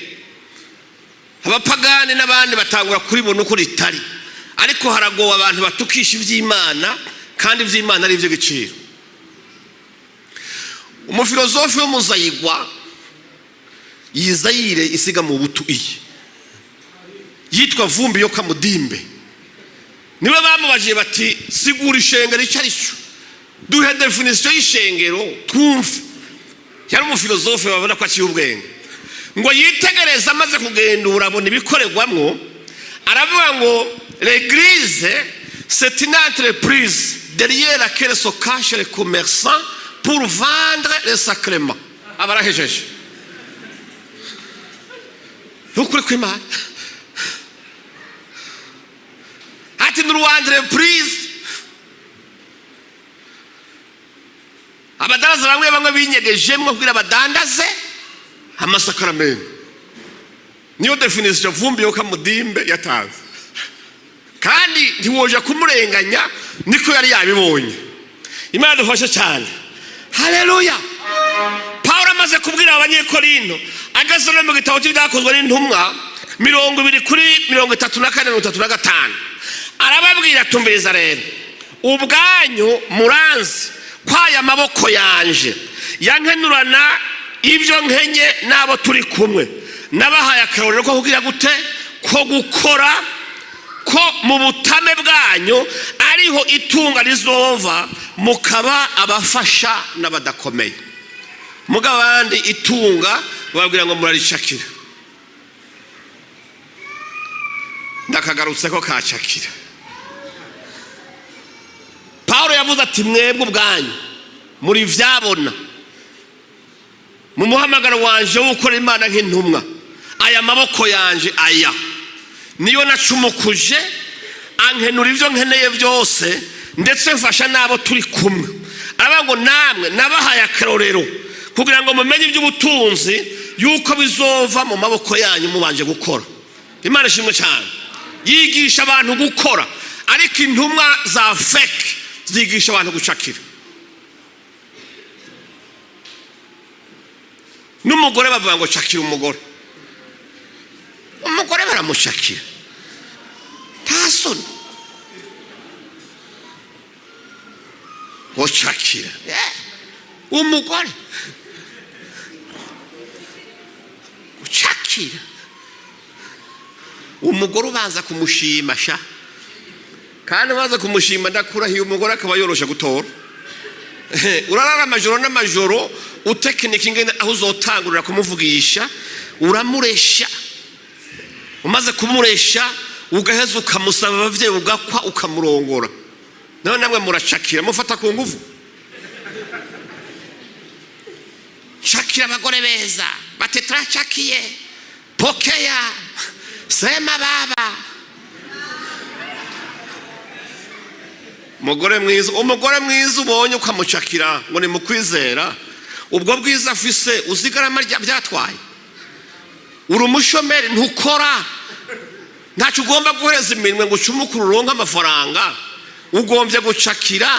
abapagani n'abandi batangura kuribona uko ritari, ariko haragowe abantu batukisha iby'Imana kandi iby'Imana ari ibyo giciro. Umufilozofi w'umuzayigwa yizayire isiga mu butu iyi yitwa Vumbi yo Kamudimbe, niwe bamubajije bati sigura ishengero icyo ari cyo, duhe definition y'ishengero twumve. Yari umufilozofi babona ko aciye ubwenge, ngo yitegereza amaze kugendura abona ibikorerwamwo, aravuga ngo l'église c'est une entreprise derrière laquelle se cachent les commerçants pour vendre les sacrements. Abarahejeje ukuri kw'Imana ati ni entreprise. Abadaraza bamwe binyegejemwe kugira badandaze amasakaramentu. Niyo definition Vumbi yo Kamudimbe yatanze, kandi ntiwoje kumurenganya, niko yari yabibonye. Imana dufashe cyane. Haleluya. Paulo amaze kubwira abanyekorinto, agasoma mu gitabo cy'ibyakozwe n'intumwa, 20 kuri 34 35 arababwira atumbiriza rero ubwanyu muranzi kwaya maboko yanje yankenurana ibyo nkenye nabo turi kumwe nabahaye akarorero ko kugira gute ko gukora ko mu butame bwanyu ariho itunga rizova mukaba abafasha n'abadakomeye mugabo abandi itunga babwira ngo murarishakira ndakagarutse ko kacakira Paulo yavuze ati mwebwe ubwanyu muri vyabona mu muhamagaro wanje wo gukora Imana nk'intumwa aya maboko yanje aya niyo nacumukuje ankenura ivyo nkeneye byose ndetse mfasha nabo turi kumwe aravuga ngo namwe nabahaye akarorero kugira ngo mumenye iby'ubutunzi yuko bizova mu maboko yanyu mubanje gukora. Imana ishimwe cyane. Yigisha abantu gukora ariko intumwa za fake zigisha abantu gucakira. N'umugore bavuga ngo cakira umugore baramushakira tasoni gucakira umugore gucakira umugore ubanza kumushima sha kandi ubanza kumushima ndakurahiye umugore akaba yorosha gutora urarara amajoro n'amajoro utekinike ingene aho uzotangurira kumuvugisha uramuresha umaze kumuresha ugaheza ukamusaba abavyeyi ugakwa ukamurongora nawe namwe muracakira mufata ku nguvu shakira abagore beza batetra chakiye pokeya sema baba umugore mwiza ubonye ukamucakira ngo ni mukwizera ubwo bwiza afise uzigarama byatwaye uri umushomeri ntukora ntacyo ugomba guhereza iminwe ngo ucumukure uronke amafaranga ugombye gucakira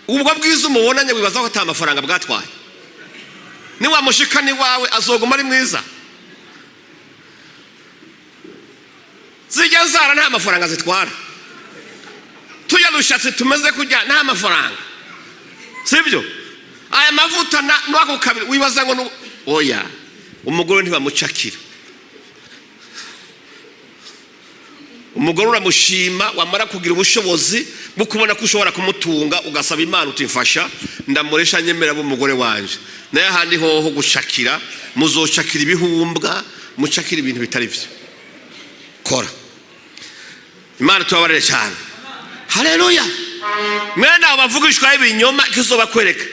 ubwo bwiza umubonanye wibaza ko ata amafaranga bwatwaye niwamushika ni wawe azoguma ari mwiza zijya zara nta mafaranga zitwara tujya dushatse tumeze kujya nta mafaranga sibyo aya mavuta n'ako kabiri wibaza ngo oya umugore ntibamucakira umugore uramushima wamara kugira ubushobozi bwo kubona ko ushobora kumutunga ugasaba Imana utifasha ndamuresha nyemera b'umugore wanje naye handi hoho gushakira muzocakira ibihumbwa mucakira ibintu bitari byo kora Imana tubabarire cyane haleluya mwenda bavugishwa ibinyoma kizoba kwereka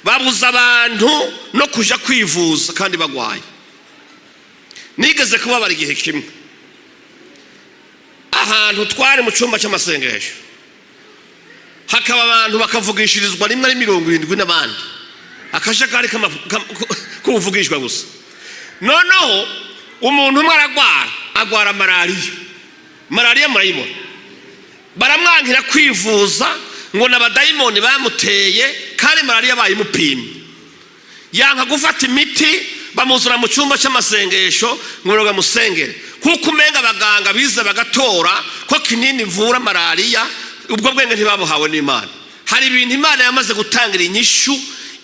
babuza abantu no kuja kwivuza kandi bagwaye nigeze kubabara igihe kimwe ahantu twari mu cyumba cy'amasengesho hakaba abantu bakavugishirizwa rimwe ari 70 n'abandi akajagari kuvugishwa gusa noneho umuntu umwe agwara malariya murayibona baramwankira kwivuza ngo n'abadayimoni bamuteye kandi malariya bayimupimye yanka gufata imiti bamuzura mu cyumba cy'amasengesho ngo bamusengere kuko umenga abaganga bize bagatora ko kinini vura malariya ubwo bwenge ntibabuhawe n'Imana. Hari ibintu Imana yamaze gutangira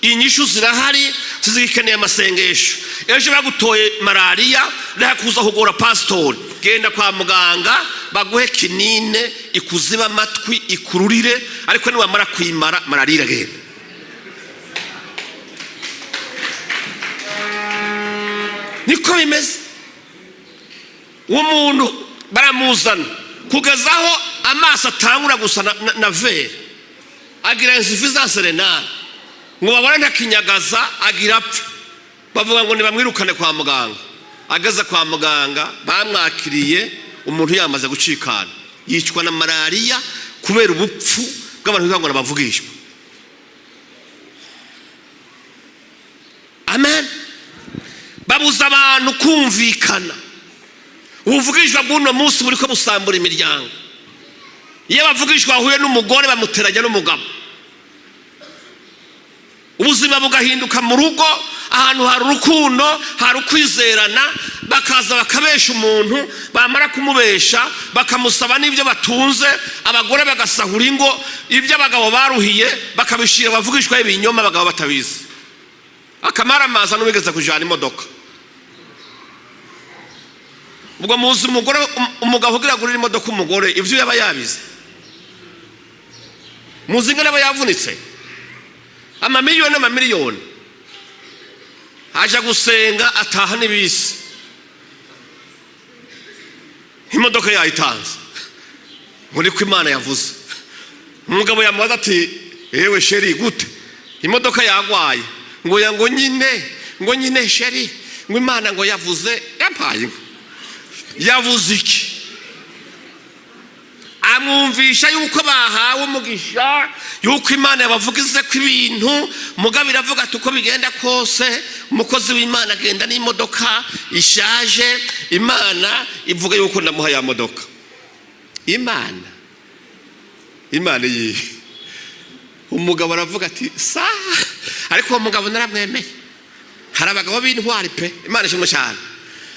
inyishu zirahari zizikeneye amasengesho. Ejo bagutoye malariya ndakuza kugora pasteur genda kwa muganga baguhe kinine ikuziba amatwi ikururire ariko niwamara kwimara malariya genda. Niko bimeze. Umuntu baramuzana kugezaho amaso atangura gusa na vere agira insuffisance renale ngo babone ntakinyagaza agira apfa bavuga ngo nibamwirukane kwa muganga ageze kwa muganga bamwakiriye umuntu yamaze gucikana yicwa na malariya kubera ubupfu bw'abantu bivuga ngo nabavugishwa. Amen. Babuza abantu kumvikana ubuvugishwa bw'uno munsi buriko busambura imiryango. Iyo bavugishwa huye n'umugore bamuteranya n'umugabo ubuzima bugahinduka mu rugo ahantu hari urukundo hari ukwizerana bakaza bakabesha umuntu, bamara kumubesha bakamusaba n'ibyo batunze, abagore bagasahura ingo, ibyo abagabo baruhiye bakabishira bavugishwa ibinyoma, abagabo batabizi. Akamara amaza n'ubigeze kujana imodoka. Ubwo muzi umugabo ugira gurira imodoka umugore ivyo yaba yabize. Muzi ngene aba yavunitse amamiliyoni aja gusenga ataha n'ibisi, imodoka yayitanze ngo niko Imana yavuze. Umugabo yamubaza ati ewe sheri gute imodoka yagwaye? ngo nyine sheri, ngo Imana ngo yavuze. Yampaye yavuze iki? Amwumvisha yuko bahawe umugisha, yuko Imana yabavugize ko ibintu. Mugabo iravuga ati uko bigenda kose umukozi w'Imana agenda n'imodoka ishaje, Imana ivuga yuko ndamuha ya modoka. Imana yihe? Umugabo aravuga ati sa, ariko uwo mugabo naramwemeye. Hari abagabo b'intwari pe, Imana ishimwe cyane.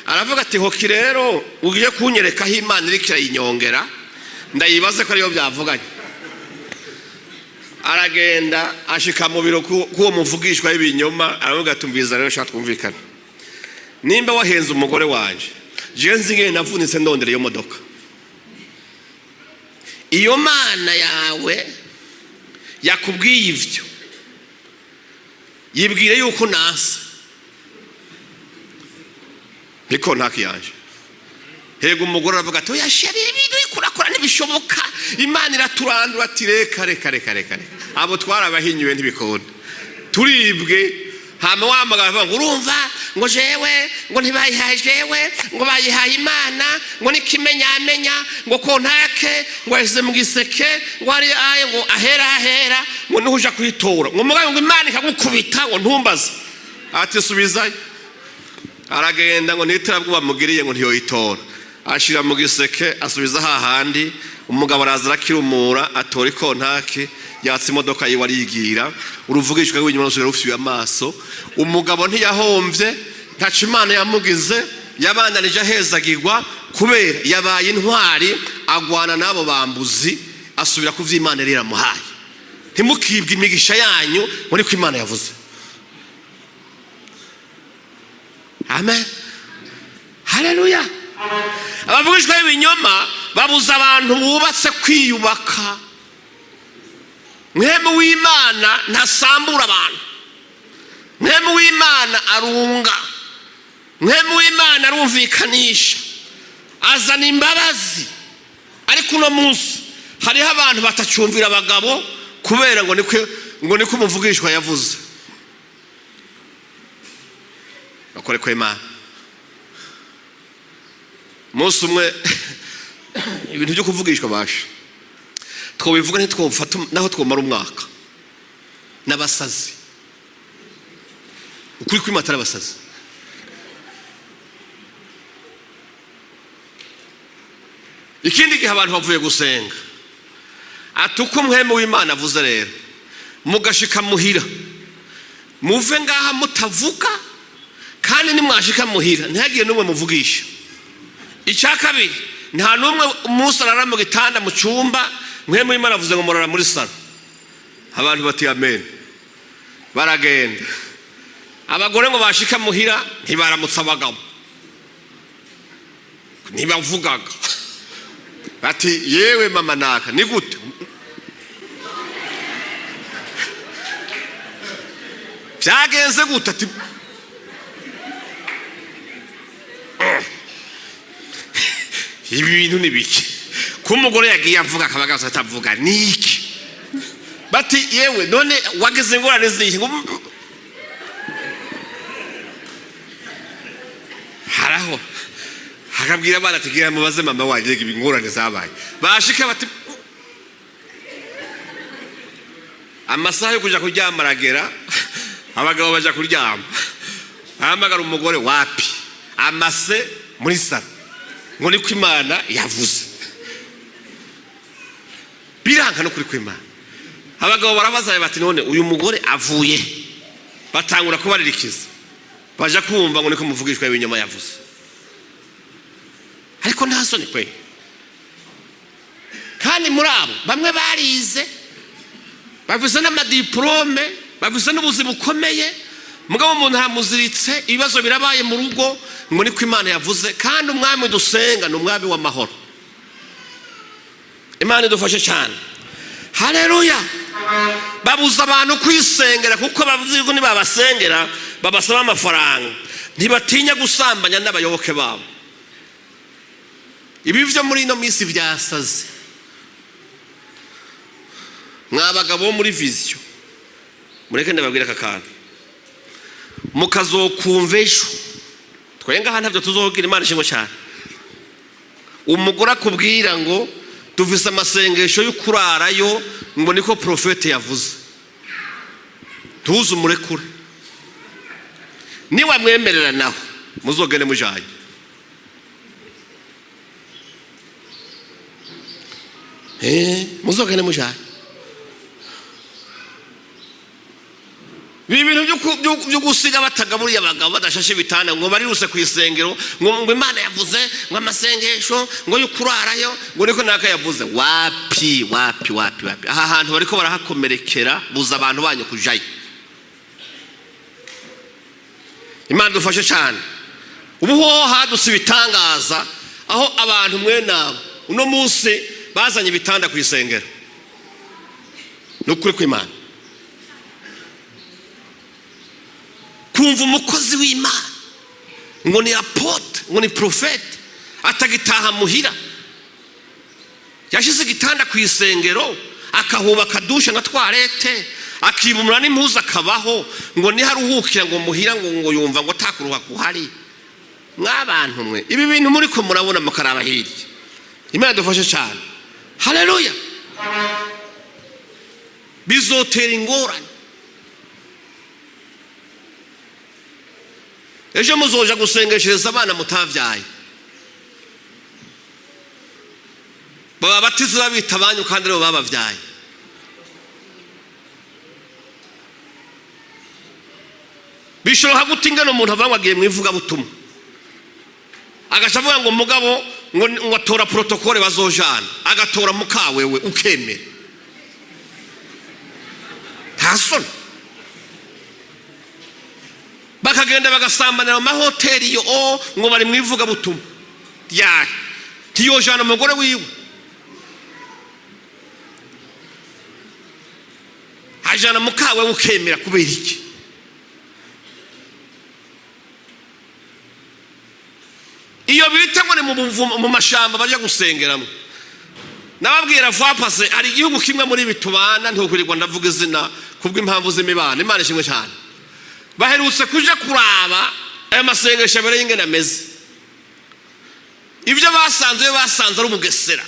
Aravuga ati hoki rero ugiye kunyereka aho Imana iri kirayinyongera, ndayibaze ko ariyo byavuganye. Aragenda ashika mu biro kuwo muvugishwa y'ibinyoma, aravuga ati umviza rero shaka twumvikana. Nimba wahenze umugore wanje, je nzige navunitse ndondera iyo modoka. Iyo Mana yawe yakubwiye ivyo, yibwire yuko nasa niko ntakiyanje. Hego umugore aravuga ati oya sheri ibintu ikurakora ntibishoboka, Imana iraturandura. Ati reka abo twarabahinyuwe ntibikunda, turibwe. Hama wamagara ngo urumva ngo jewe ngo ntibayihaye jewe ngo bayihaye Imana ngo nikimenyamenya ngo kontake ngo yeze mu giseke ngo ari aye ngo ahera ngo nuja kwitora ngo mugabo ngo Imana ikagukubita ngo ntumbaze. Ati subizayo. Aragenda ngo nitarabwo bamugiriye ngo ntiyoyitora, ashira mu giseke asubiza hahandi. Umugabo araza arakirumura, atora ikontake, yatse imodoka yiwe ariyigira. Uruvugishwa rw'inyuma rusubira rufite amaso. Umugabo ntiyahomvye, ntaco Imana yamugize, yabandanije ahezagirwa kubera yabaye intwari, agwana nabo bambuzi, asubira ku vy'Imana rero amuhaye. Ntimukibwe imigisha yanyu ngo niko Imana yavuze. Amen, haleluya. Abavugishwa b'ibinyoma babuza abantu bubatse kwiyubaka. Mwemu w'Imana ntasambura abantu, mwemu w'Imana arunga, mwemu w'Imana arumvikanisha, azana imbabazi. Ariko uno munsi hariho abantu batacumvira abagabo kubera ngo niko umuvugishwa yavuze. Bakore ko Imana Munsi umwe ibintu byo kuvugishwa basha twobivuga ntitwofata naho twomara umwaka n'abasazi. Ukuri kwimatara abasazi. Ikindi gihe abantu bavuye gusenga, atuko mwemu w'Imana avuze rero mugashika muhira, muve ngaha mutavuga, kandi nimwashika muhira ntihagiye n'umwe muvugisha. Icya kabiri, nta n'umwe umunsi arara mu gitanda mu cyumba, mwemu w'Imana avuze ngo murara muri salo. Abantu bati amen, baragenda. Abagore ngo bashika muhira ntibaramutsa abagabo, ntibavugaga. Bati yewe mama naka ni gute? Byagenze gute? Ati ibi bintu ni biki? Ko umugore yagiye avuga akabagaza atavuga niki? Bati yewe none wageze ngorane zihe? Haraho hakabwira abana ati gira mubaze mama wanjye ibingorane zabaye. Bashika bati amasaha yo kuja kuryama aragera, abagabo baja kuryama. Ahamagara umugore wapi? Amase muri sala ngo niko Imana yavuze. Biranga no kuri kw'Imana. Abagabo barabaza bati none uyu mugore avuye, batangura kubaririkiza, baja kumva ngo niko muvugishwa ibinyoma yavuze. ariko nta soni kwe. Kandi muri abo bamwe barize bafise n'amadiplome, bafise n'ubuzima bukomeye, mugabo umuntu aramuziritse, ibibazo birabaye mu rugo, ngo niko Imana yavuze. Kandi umwami dusenga ni umwami w'amahoro. Imana idufashe cyane. Haleluya. Babuza abantu kwisengera kuko bavuze ko nibabasengera babasaba amafaranga. Ntibatinya gusambanya n'abayoboke babo. Ibi byo muri ino minsi byasaze. Mwabagabo muri vision, mureke ndababwira akakantu, mukazokumva ejo twenga hano ntabyo tuzogira. Imana ishimwe cyane. Umugore akubwira ngo tuvise amasengesho y'ukurarayo, ngo niko profete yavuze, tuzi umurekure. Niwa mwemerera naho muzogene mujanye. Muzogene mujanye. Ibintu byo gusiga batagaburiye abagabo badashashe bitana ngo bariruse ku isengero ngo Imana yavuze ngo amasengesho ngo y'ukurarayo ngo niko naka yavuze. Wapi. Aha hantu bariko barahakomerekera, buza abantu banyu kujayo. Imana dufashe cyane. Ubu ho haduse bitangaza aho abantu mwenabo uno munsi bazanye bitanda ku isengero. Nukuri kw'Imana. Kumva umukozi w'Imana ngo ni apotre, ngo ni profete, atagitaha muhira, yashize igitanda ku isengero, akahubaka dushe na toilette, akibumura n'impuzu akabaho, ngo ni haruhukira ngo muhira ngo yumva ngo takuruha kuhari. Mwabantu mwe, ibi bintu muri ko murabona mukaraba hirya. Imana dufashe cyane. Haleluya. Bizotera ingorane. Ejo muzoja gusengeshereza abana mutavyaye, baba batize babita banyu kandi rero babavyaye. Bishobora gutingana umuntu avangwa agiye mwivuga butumwa, agashavuga ngo mugabo ngo atora protocole bazojana, agatora mukawewe ukemera. Tasoni bakagenda bagasambanira mu mahoteli yo ngo bari mwivuga butumwa. Ya tiyojana umugore wiwe, ajana mukawewe ukemera kubera iki? Iyo bita ngo ni mu mashamba baje gusengeramo. Nababwira vapase ari igihugu kimwe muri bitubana, ntukurirwa ndavuga izina kubw'impamvu z'imibano. Imana ishimwe cyane. Baherutse kuja kuraba aya masengesho abere y'ingene ameze. Ibyo basanze ari umugesera.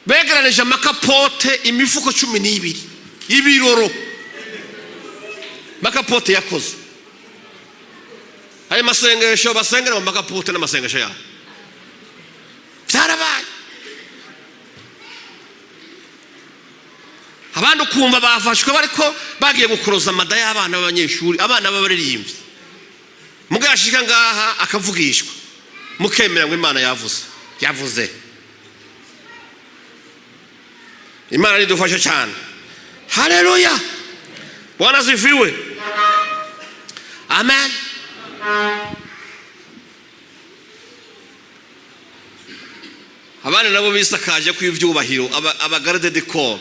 Begeranije amakapote imifuko 12 ibiroro, makapote yakoze. Aya masengesho basengera mu makapote n'amasengesho yabo byarabaye. Abantu kumva bafashwe bariko bagiye gukoroza amada y'abana b'abanyeshuri, abana b'abaririmbyi. Mugashika ngaha akavugishwa, mukemera ngo Imana yavuze. Imana idufashe cyane. Haleluya. Bwana sifiwe. Amen. Abana nabo bisakaje ku ivyubahiro, abagarde de corps,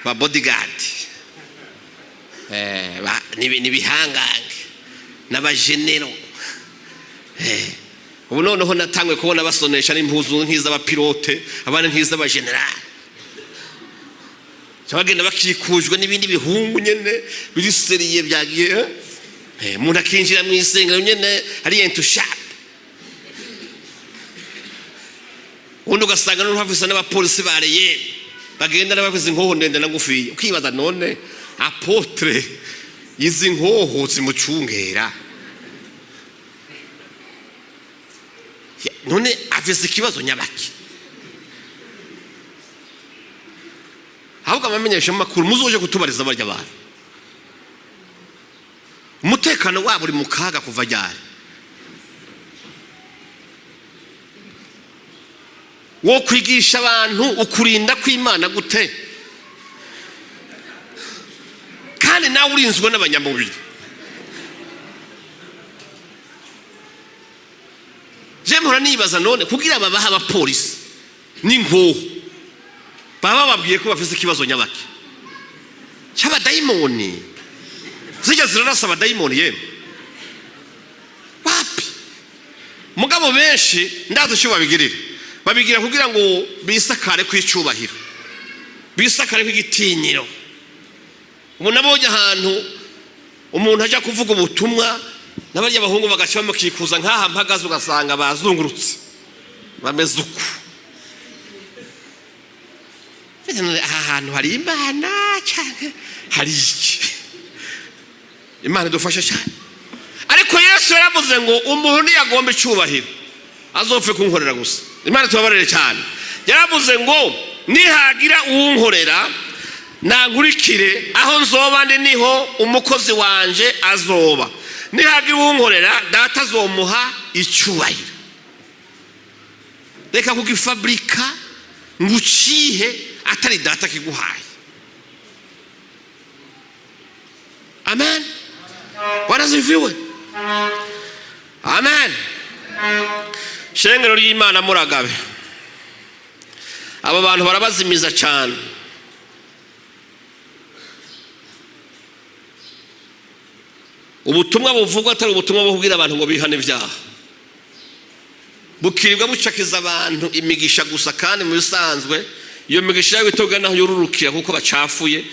ba bodyguard, ni bihangange n'abagenero. Ubu noneho natangwe kubona basonesha n'impuzu nk'iz'abapilote, abana nk'iz'abagenerali. Cyabagenda bakikujwe n'ibindi bihungu nyene biri seriye byagiye. Umuntu akinjira mu isengero nyene ari entushap. Undi ugasanga n'uhafisa n'abapolisi bareye bagenda n'abavuze inkoho ndende na ngufiya. Ukibaza none apotre izi nkoho zimucungera, none afise ikibazo nyabaki? Ahubwo amamenyesha makuru muzoje kutubariza barya abantu. Umutekano wabo uri mu kaga kuva ryari? wo kwigisha abantu ukurinda kw'Imana gute kandi nawe urinzwe n'abanyamubiri? Je mpora nibaza none kugira babaha abapolisi n'ingoho baba babwiye ko bafise ikibazo nyabaki cy'abadayimoni, zijya zirarasa abadayimoni yemwe wapi? Mugabo benshi ndazi icyo babigira kugira ngo bisakare kw'icubahiro, bisakare kw'igitinyiro. Ubu nabonye ahantu umuntu ajya kuvuga ubutumwa n'abarya abahungu bagaca bamukikuza nk'aha mpagaze ugasanga bazungurutse bameze uku. Aha hantu hari Imana cyane hari iki? Imana idufasha cyane. Ariko Yesu yaravuze ngo umuntu ntiyagomba icubahiro azopfe kunkorera gusa. Imana tubabarire cyane. Yaravuze ngo nihagira uwunkorera nankurikire, aho nzoba ndi niho umukozi wanje azoba. Nihagira uwunkorera data azomuha icubahiro. Reka kugifabrika ngucihe atari data kiguhaye. Amen. Waraziviwe. Amen. Shengero ry'Imana muragabe. Abo bantu barabazimiza cyane. Ubutumwa buvugwa atari ubutumwa bwo kubwira abantu ngo bihane ibyaha. Bukirirwa bucakiza abantu imigisha gusa, kandi mu bisanzwe iyo migisha yabo itoga naho yorurukira kuko bacafuye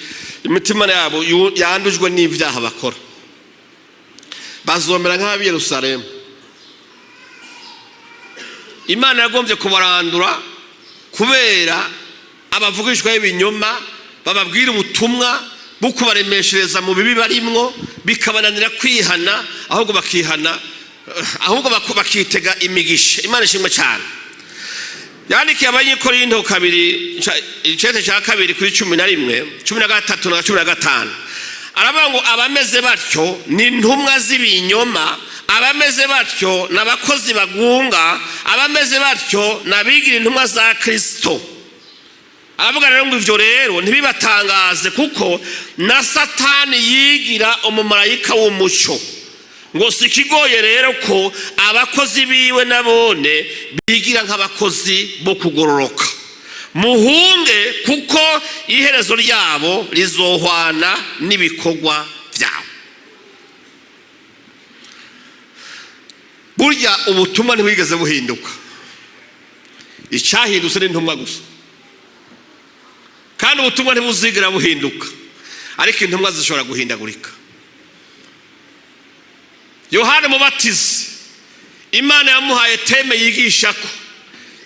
imitima yabo yandujwe n'ibyaha bakora. Bazomera nk'abi Yerusalemu. Imana yagombye kubarandura kubera abavugishwa y'ibinyoma bababwira ubutumwa bukubaremeshereza mu bibi barimwo, bikabananira kwihana, ahubwo bakihana, ahubwo bakitega imigisha. Imana ishimwe cyane. Yandikiye Abanyakorinto kabiri icete cya kabiri kuri 11, 13 na 15. Aravuga ngo abameze batyo ni intumwa z'ibinyoma, abameze batyo n'abakozi bagunga, abameze batyo n'abigira intumwa za Kristo. Aravuga rero ngo ivyo rero ntibibatangaze kuko na Satani yigira umumarayika w'umucyo. Ngo sikigoye rero ko abakozi biwe nabone bigira nk'abakozi bo kugororoka. Muhunge kuko iherezo ryabo rizohwana n'ibikorwa byabo. Burya ubutumwa ntibwigeze buhinduka. Icyahindutse ni intumwa gusa. Kandi ubutumwa ntibuzigera buhinduka, ariko intumwa zishobora guhindagurika. Yohana Mubatizi Imana yamuhaye teme yigishako.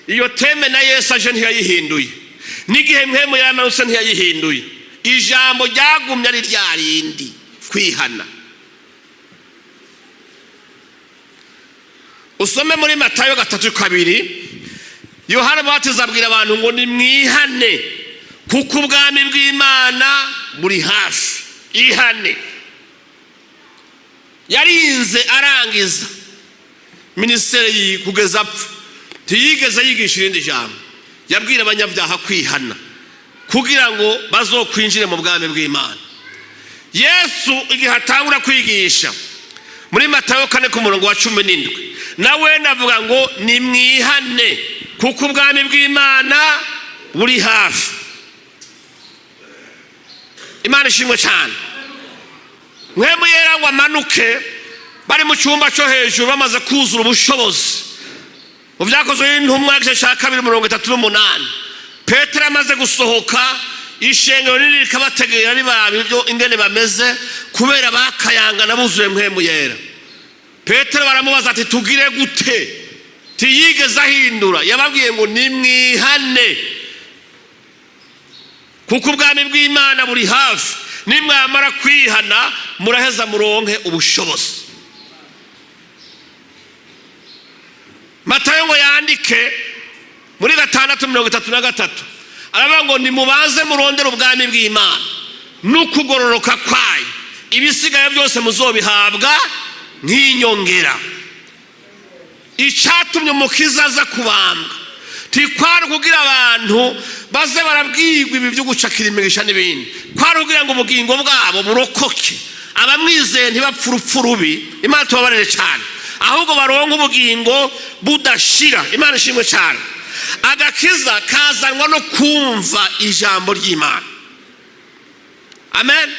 Iyo teme na Yesu aje ntiyayihinduye, n'igihe mpemu yamanutse ntiyayihinduye. Ijambo ryagumye ari ryarindi, kwihana. Usome muri Matayo 3:2, Yohana Mubatizi abwira abantu ngo ni mwihane kuko ubwami bw'Imana buri hafi. Ihane. Yarinze arangiza ministeri kugeza apfa, ntiyigeze yigisha irindi jambo. Yabwira abanyabyaha kwihana kugira ngo bazokwinjire mu bwami bw'Imana. Yesu igihe atangura kwigisha muri Matayo 4:17, nawe navuga ngo ni mwihane kuko ubwami bw'Imana buri hafi. Imana ishimwe cyane. Mwemu yera ngo amanuke, bari mu cyumba cyo hejuru bamaze kuzura ubushobozi. Mu Byakozwe n'Intumwa igice cya 2:38, Petero amaze gusohoka, ishengero riri rikabategera ribaba ibyo ingene bameze kubera bakayangana buzuye mwemu yera. Petero baramubaza ati tugire gute? Tiyigeze ahindura. Yababwiye ngo ni mwihane kuko ubwami bw'Imana buri hafi. Nimwamara kwihana muraheza muronke ubushobozi. Matayo ngo yandike muri 6:33, aravuga ngo nimubanze murondera ubwami bw'Imana n'ukugororoka kwayo, ibisigaye byose muzobihabwa nk'inyongera. Icyatumye umukiza aza kubambwa Tikwari kugira abantu baze barabwirwa ibi byo gucakira imigisha n'ibindi. Kwari kugira ngo ubugingo bwabo burokoke. Abamwizeye ntibapfa urupfu rubi. Imana tubabarire cyane. Ahubwo baronka ubugingo budashira. Imana ishimwe cyane. Agakiza kazanwa no kumva ijambo ry'Imana. Amen.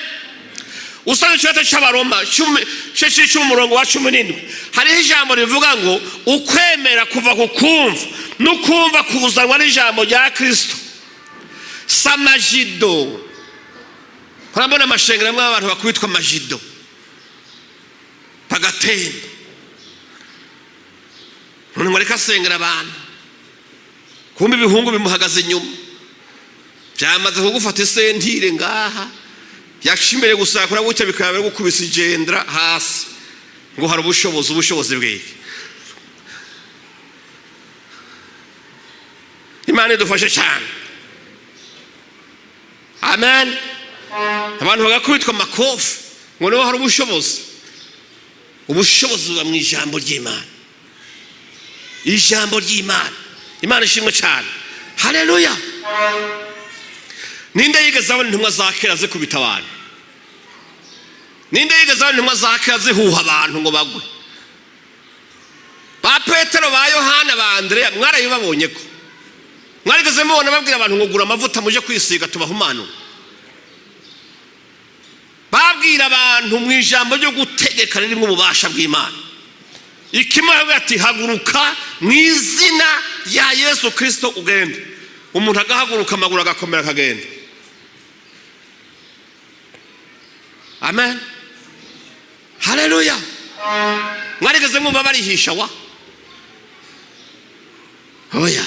Usanga ikibazo cy'Abaroma 10:17 hariho ijambo rivuga ngo ukwemera kuva ku kumva no kumva kuzanwa n'ijambo rya Kristo. Samajido. Harabona amashengero abantu bakubitwa amajido. Pagatemba. None mwareka sengera abantu. Kumbe ibihungu bimuhagaze inyuma. Byamaze kugufata isentire ngaha. Yakishimere gusakura gutya bikaba gukubisa igendra hasi. Ngo hari ubushobozi bw'iki. Imana idufashe cyane. Amen. Abantu bagakubitwa makofi. Ngo niho hari ubushobozi. Ubushobozi buba mu ijambo ry'Imana. Ijambo ry'Imana. Imana ishimwe cyane. Haleluya. Ninde yigeze abona intumwa za kera zikubita abantu? Ninde yigeze abona intumwa za kera zihuha abantu ngo bagwe? Ba Petero, ba Yohana, ba Andrea mwarayibabonye ko? Mwarigeze mubona babwira abantu ngo gura amavuta muje kwisiga tubahumano? Babwira abantu mu ijambo ryo gutegeka ririmo ububasha bw'Imana. Ikimara ati haguruka mu izina rya Yesu Kristo ugende. Umuntu agahaguruka amaguru agakomera akagenda. Amen. Haleluya. Mwarigeze mwumva barihisha wa? Oya.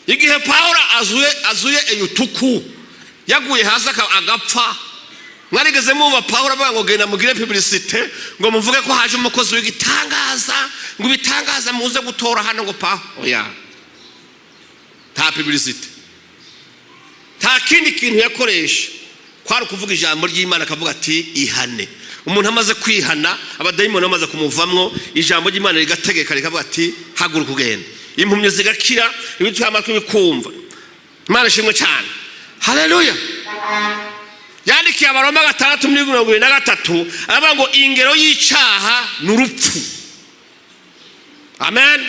Igihe Paulo azuye eyutuku yaguye hasi agapfa. Mwarigeze mwumva Paulo avuga ngo genda mugire publicité ngo muvuge ko haje umukozi w'igitangaza ngo bitangaza muze gutora hano ngo Paulo. Oya. Ta publicité. Ta kindi kintu yakoresha kwari kuvuga ijambo ry'Imana akavuga ati ihane. Umuntu amaze kwihana abadayimoni bamaze kumuvamwo ijambo ry'Imana rigategeka rikavuga ati haguruka ugende. Impumyi zigakira ibitwa amatwi bikumva. Imana ishimwe cyane. Haleluya. Yandikiye Abaroma 6:23 aravuga ngo ingero y'icyaha n'urupfu. Amen.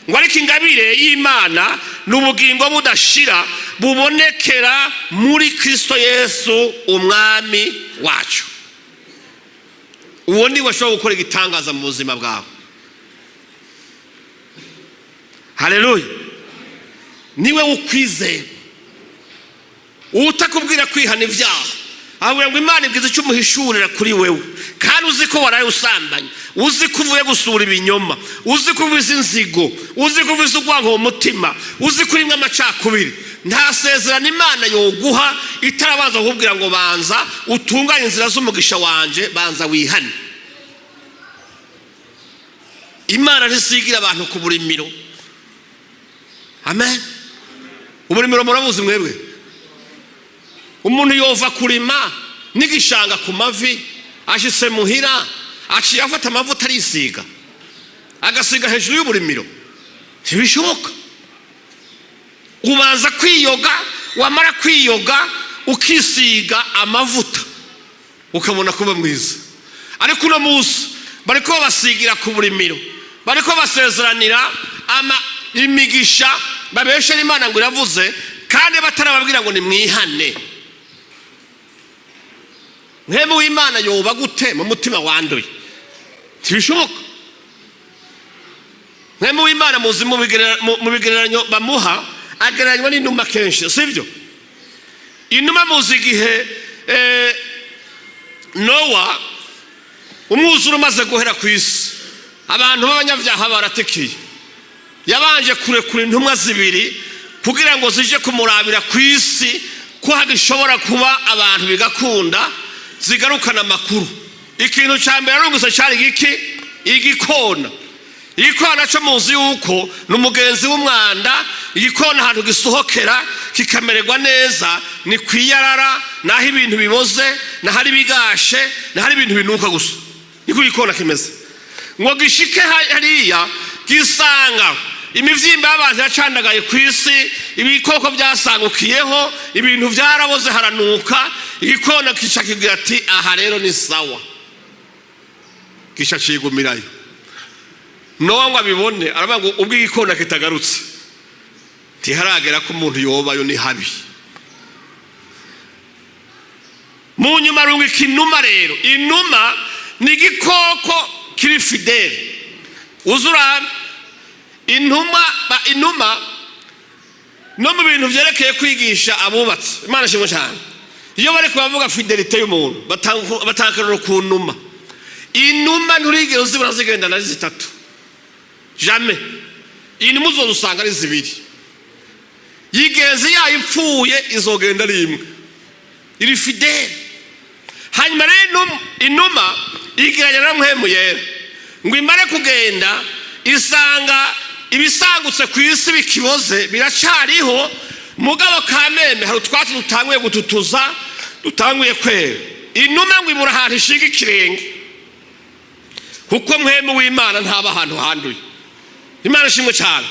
Ngo ariko ingabire y'Imana n'ubugingo budashira bubonekera muri Kristo Yesu umwami wacu. Uwo ni washobora gukora igitangaza mu buzima bwawe. Haleluya. Niwe ukwizera. Utakubwira kwihana ibyaha. Ahubwo ngo Imana ibwiza icyo umuhishurira kuri wewe. Kandi uzi ko waraye usambanye, uzi ko uvuye gusura ibinyoma, uzi ko uvuze inzigo, uzi ko uvuze urwango mu mutima, uzi ko urimwe amacakubiri. Nta sezerano Imana yoguha itarabanza kukubwira ngo banza utunganye inzira z'umugisha wanje, banza wihane. Imana ntisigira abantu ku burimiro. Amen. Uburimiro murabuzi mwebwe? Umuntu yova kurima n'igishanga ku mavi ashitse muhira aciye afata amavuta arisiga agasiga hejuru y'uburimiro. Ntibishoboka. Ubanza kwiyoga, wamara kwiyoga ukisiga amavuta ukabona kuba mwiza. Ariko uno munsi bariko basigira ku burimiro, bariko basezeranira imigisha babeshe Imana ngo iravuze kandi batarababwira ngo ni mwihane. Mwemu w'Imana yoba gute mu mutima wanduye? Ntibishoboka. Mwemu w'Imana muzi mu bigereranyo bamuha agereranywa n'inuma kenshi, sivyo? Inuma muzi igihe Nowa umwuzure umaze guhera ku isi, abantu b'abanyabyaha baratekiye. Yabanje kurekura intumwa zibiri kugira ngo zije kumurabira ku isi ko hagishobora kuba abantu bigakunda zigarukana amakuru. Ikintu cya mbere arungutse cyari giki? Igikona. Igikona cyo muzi yuko n'umugenzi w'umwanda. Igikona ahantu gisohokera kikamererwa neza ni kwiyarara, naho ibintu biboze, naho ari bigashe, naho ari ibintu binuka gusa. Niko igikona kimeze. Ngo gishike hariya gisanga imivyimba y'abantu yacandagaye ku isi, ibikoko byasangukiyeho, ibintu byaraboze haranuka, igikona kica kigira ati aha rero ni sawa, kica cigumirayo. Nowa ngo abibone aravuga ngo ubwo igikona kitagarutse tiharagera ko umuntu yobayo ni habi. Mu nyuma rungu ikinuma rero, inuma ni igikoko kiri fidele. Uzura inuma no mu bintu byerekeye kwigisha abubatsi, Imana shimwe cyane, iyo bari kubavuga fidelite y'umuntu batakarura ku numa. Inuma nturigera uzibona zigendana ari zitatu, jamais. Inuma uzosanga ari zibiri, yigenzi yayipfuye izogenda ari imwe, iri fidele. Hanyuma rero inuma igiranye na mpwemu yera ngo imare kugenda isanga ibisangutse ku isi bikiboze biracariho, mugabo kameme hari utwatsi dutanguye gututuza, dutanguye kwera. Inuma ngo ibura ahantu ishinga ikirenge, kuko mpwemu w'Imana ntaba ahantu handuye. Imana shimwe cyane,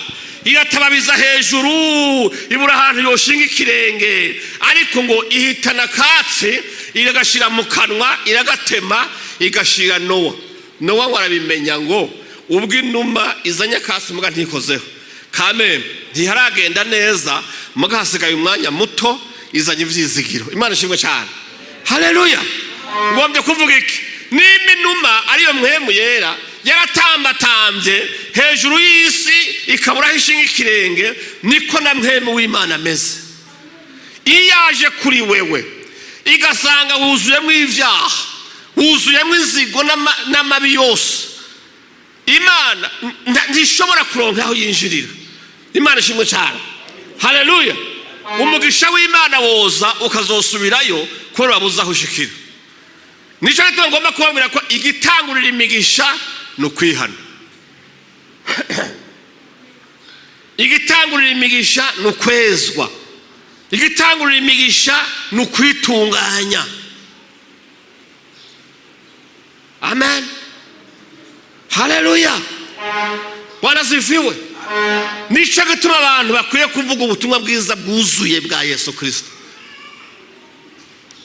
iratababiza hejuru, ibura ahantu yoshinga ikirenge, ariko ngo ihitana katsi iragashira mu kanwa, iragatema igashira Nowa. Nowa warabimenya ngo ubwo inuma izanya kasi muga ntikozeho, kameme ntiharagenda neza, muga hasigaye umwanya muto izanye ivyizigiro. Imana shimwe cyane, haleluya. Ngombye kuvuga iki? Nimba inuma ariyo mpwemu yera yaratambatambye hejuru y'isi ikaburaho ishinga ikirenge, niko na mpwemu w'Imana ameze. Iyo yaje kuri wewe igasanga wuzuyemo ibyaha, wuzuyemo inzigo n'amabi yose, Imana ntishobora kuronka aho yinjirira. Imana ishimwe cyane, haleluya. Umugisha w'Imana woza ukazosubirayo ko wabuze aho ushikira. Nico rero ngomba kubabwira ko igitangurira imigisha no kwihana. Igitangurira imigisha no kwezwa. Igitangurira imigisha no kwitunganya. Amen, haleluya. Bwana sifiwe. Nico gituma abantu bakwiye kuvuga ubutumwa bwiza bwuzuye bwa Yesu Kristo.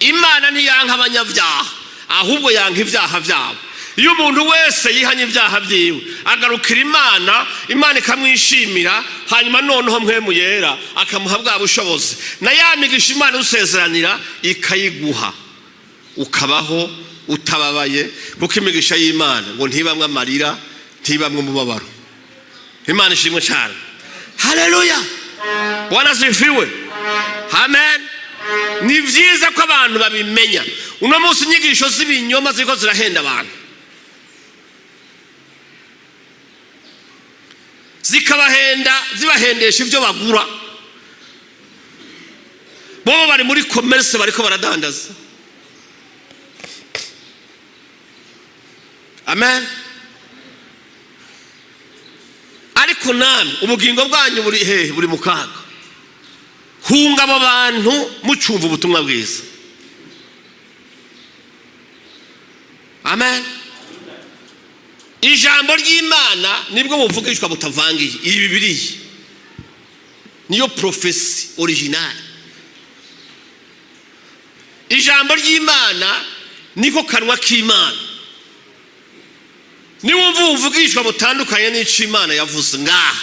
Imana ntiyanka abanyabyaha, ahubwo yanka ibyaha byabo. Iyo umuntu wese yihanye ibyaha byiwe agarukira Imana, Imana ikamwishimira, hanyuma noneho mpwemu yera akamuha bwa bushobozi na ya migisha Imana usezeranira ikayiguha, ukabaho utababaye, kuko imigisha y'Imana ngo ntibamwe amarira, ntibamwe umubabaro. Imana ishimwe cyane, haleluya. Bwana sifiwe, amen. Ni byiza ko abantu babimenya. Uno munsi inyigisho z'ibinyoma ziko zirahenda abantu, zibahendesha ibyo bagura. Bo bari muri commerce bariko baradandaza. Amen. Ariko namwe ubugingo bwanyu buri hehe? Buri mu kaga. Hunga abo bantu mucumva ubutumwa bwiza. Amen. Ijambo ry'Imana nibwo buvugishwa butavangiye. Iyi Bibiriya niyo prophecy original. Ijambo ry'Imana niko kanwa k'Imana. Niwumva uvugishwa butandukanye n'icyo Imana yavuze, ngaha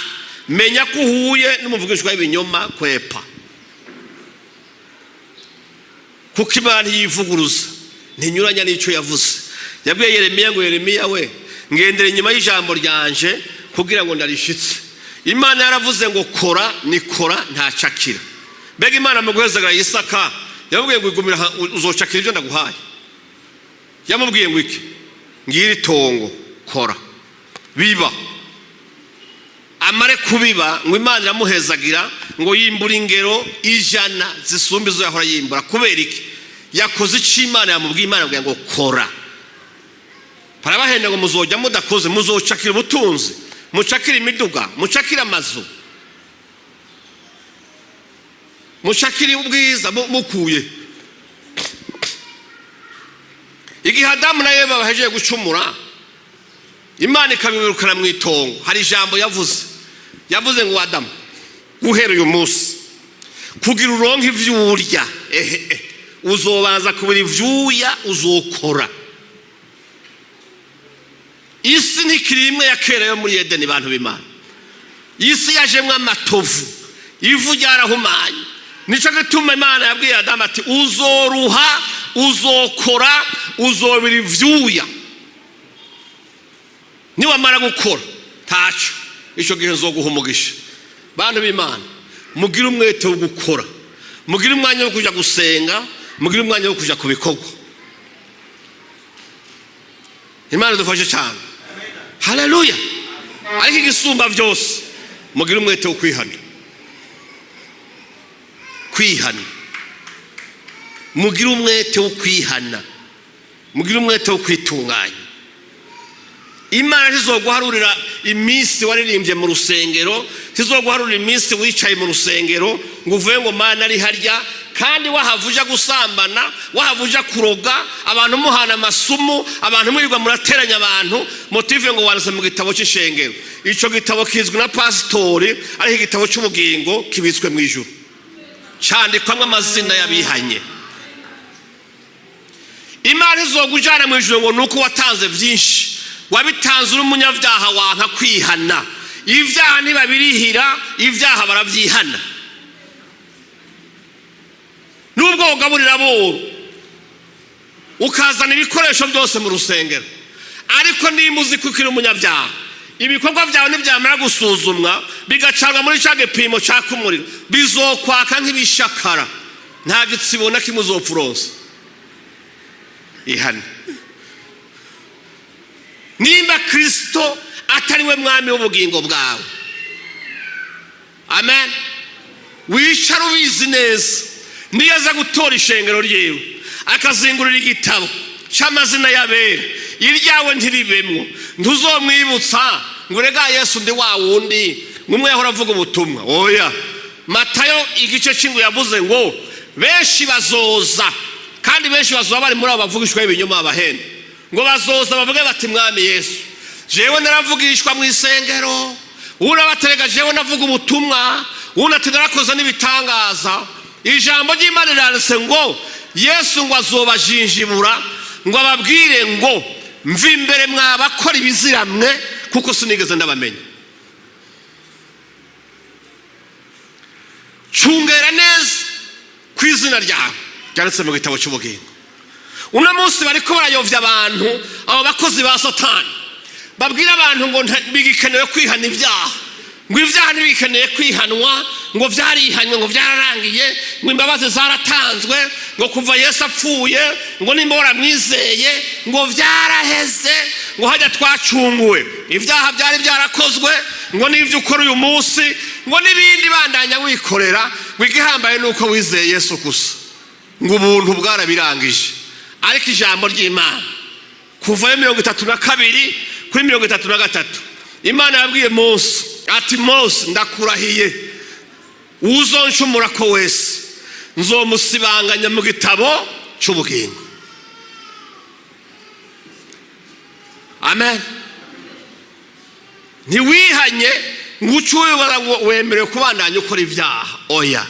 menya ko uhuye n'umuvugishwa w'ibinyoma, kwepa. Kuko Imana yivuguruza ntinyuranya n'icyo yavuze. Yabwiye Yeremiya ngo Yeremiya we, ngendere inyuma y'ijambo ryanje kugira ngo ndarishitse. Imana yaravuze ngo kora, nikora ntacakira. Mbega Imana mu guhezagara Isaka yamubwiye ngo igumira uzocakira ibyo ndaguhaye? Yamubwiye ngo iki? Ngiri tongo kora biba, amare kubiba ngo Imana iramuhezagira ngo yimbura ingero 100 zisumba izo yahora yimbura. Kubera iki? Yakoze icyo Imana yamubwiye. Imana yamubwiye ngo kora. Parabahenda ngo muzojya mudakoze, muzocakira ubutunzi, mucakira imiduga, mucakira amazu, mucakira ubwiza mukuye. Igihe Adamu na Eva bahejeje gucumura, Imana ikabirukana mu itongo. Hari ijambo yavuze yavuze ngo Adamu, guhera uyu munsi kugira uronke ivyo urya uzobanza kubira ivyuya uzokora. Isi ntikiri imwe ya kera yo muri Edeni, bantu b'Imana. Isi yajemwe amatovu, ivu ryarahumanye. Nico gituma Imana yabwiye Adamu ati uzoruha, uzokora, uzobira ivyuya. Niwamara gukora taco, ico gihe nzoguha umugisha. Bantu b'Imana, mugire umwete wo gukora, mugire umwanya wo kuja gusenga, mugire umwanya wo kuja kubikorwa. Imana dufashe cyane. Haleluya. Ariko igisumba byose, mugire umwete wo kwihana. Kwihana. Mugire umwete wo kwihana. Mugire umwete wo kwitunganya. Imana tizoguharurira iminsi waririmbye mu rusengero, tizoguharurira iminsi wicaye mu rusengero ngo uvuye ngo Mana ari harya, kandi wahavuja gusambana, wahavuja kuroga, abantu muhana amasumu, abantu mwirirwa murateranya abantu, motive ngo wanditse mu gitabo cy'ishengero. Ico gitabo kizwi na pasteur, ari igitabo cy'ubugingo kibitswe mu ijuru, candikwamwe amazina y'abihanye. Imana izogujana mu ijuru ngo nuko watanze byinshi, wabitanze uri umunyabyaha wanka kwihana. Ibyaha ntibabirihira, ibyaha barabyihana. Nubwo ugaburira boro ukazana ibikoresho byose mu rusengero, ariko niba uzi ko ukiri umunyabyaha, ibikorwa byawe nibyamara gusuzumwa bigacanwa muri cya gipimo cyaka umuriro, bizokwaka nk'ibishakara, nta gitsibo na kimwe uzopfuronsa. Ihane. Nimba Kristo atari we mwami w'ubugingo bwawe, amen, wicara ubizi neza. Niyo aza gutora ishengero ryewe akazingurira igitabo cy'amazina y'abera, iryawe ntiribemwo, ntuzomwibutsa ngo rega Yesu ndi wa wundi ngumwe yahora avuga ubutumwa. Oya, Matayo igice cy'ingu yavuze ngo benshi bazoza, kandi benshi bazoba bari muri abo bavugishwa ibinyoma abahenda, ngo bazoza bavuge bati mwami Yesu, jewe naravugishwa mu isengero, urabaterega jewe navuga ubutumwa, unati narakoze n'ibitangaza. Ijambo ry'Imana riranditse ngo Yesu ngo azobajinjibura, ngo ababwire ngo mvi imbere mwabakora ibiziramwe, kuko sinigeze ndabamenya. Cungera neza ku izina ryawe ryanditse mu gitabo cy'ubugingo. Uno munsi bariko barayovya abantu, abo bakozi ba Satani babwira abantu ngo bigikenewe kwihana ibyaha, ngo ibyaha ntibikeneye kwihanwa, ngo byarihanywe, ngo byararangiye, ngo imbabazi zaratanzwe, ngo kuva Yesu apfuye, ngo nimba waramwizeye ngo byaraheze, ngo hajya twacunguwe, ibyaha byari byarakozwe, ngo n'ibyo ukora uyu munsi, ngo n'ibindi bandanya wikorera, ngo igihambaye nuko wizeye Yesu gusa, ngo ubuntu bwarabirangije. Ariko ijambo ry'Imana kuva 32 kuri 33, Imana yabwiye Mose ati Mose, ndakurahiye uzonshumura ko wese nzomusibanganya mu gitabo cy'ubugingo. Amen. Ntiwihanye ngucuye ngo wemerewe kubandanya ukora ibyaha. Oya,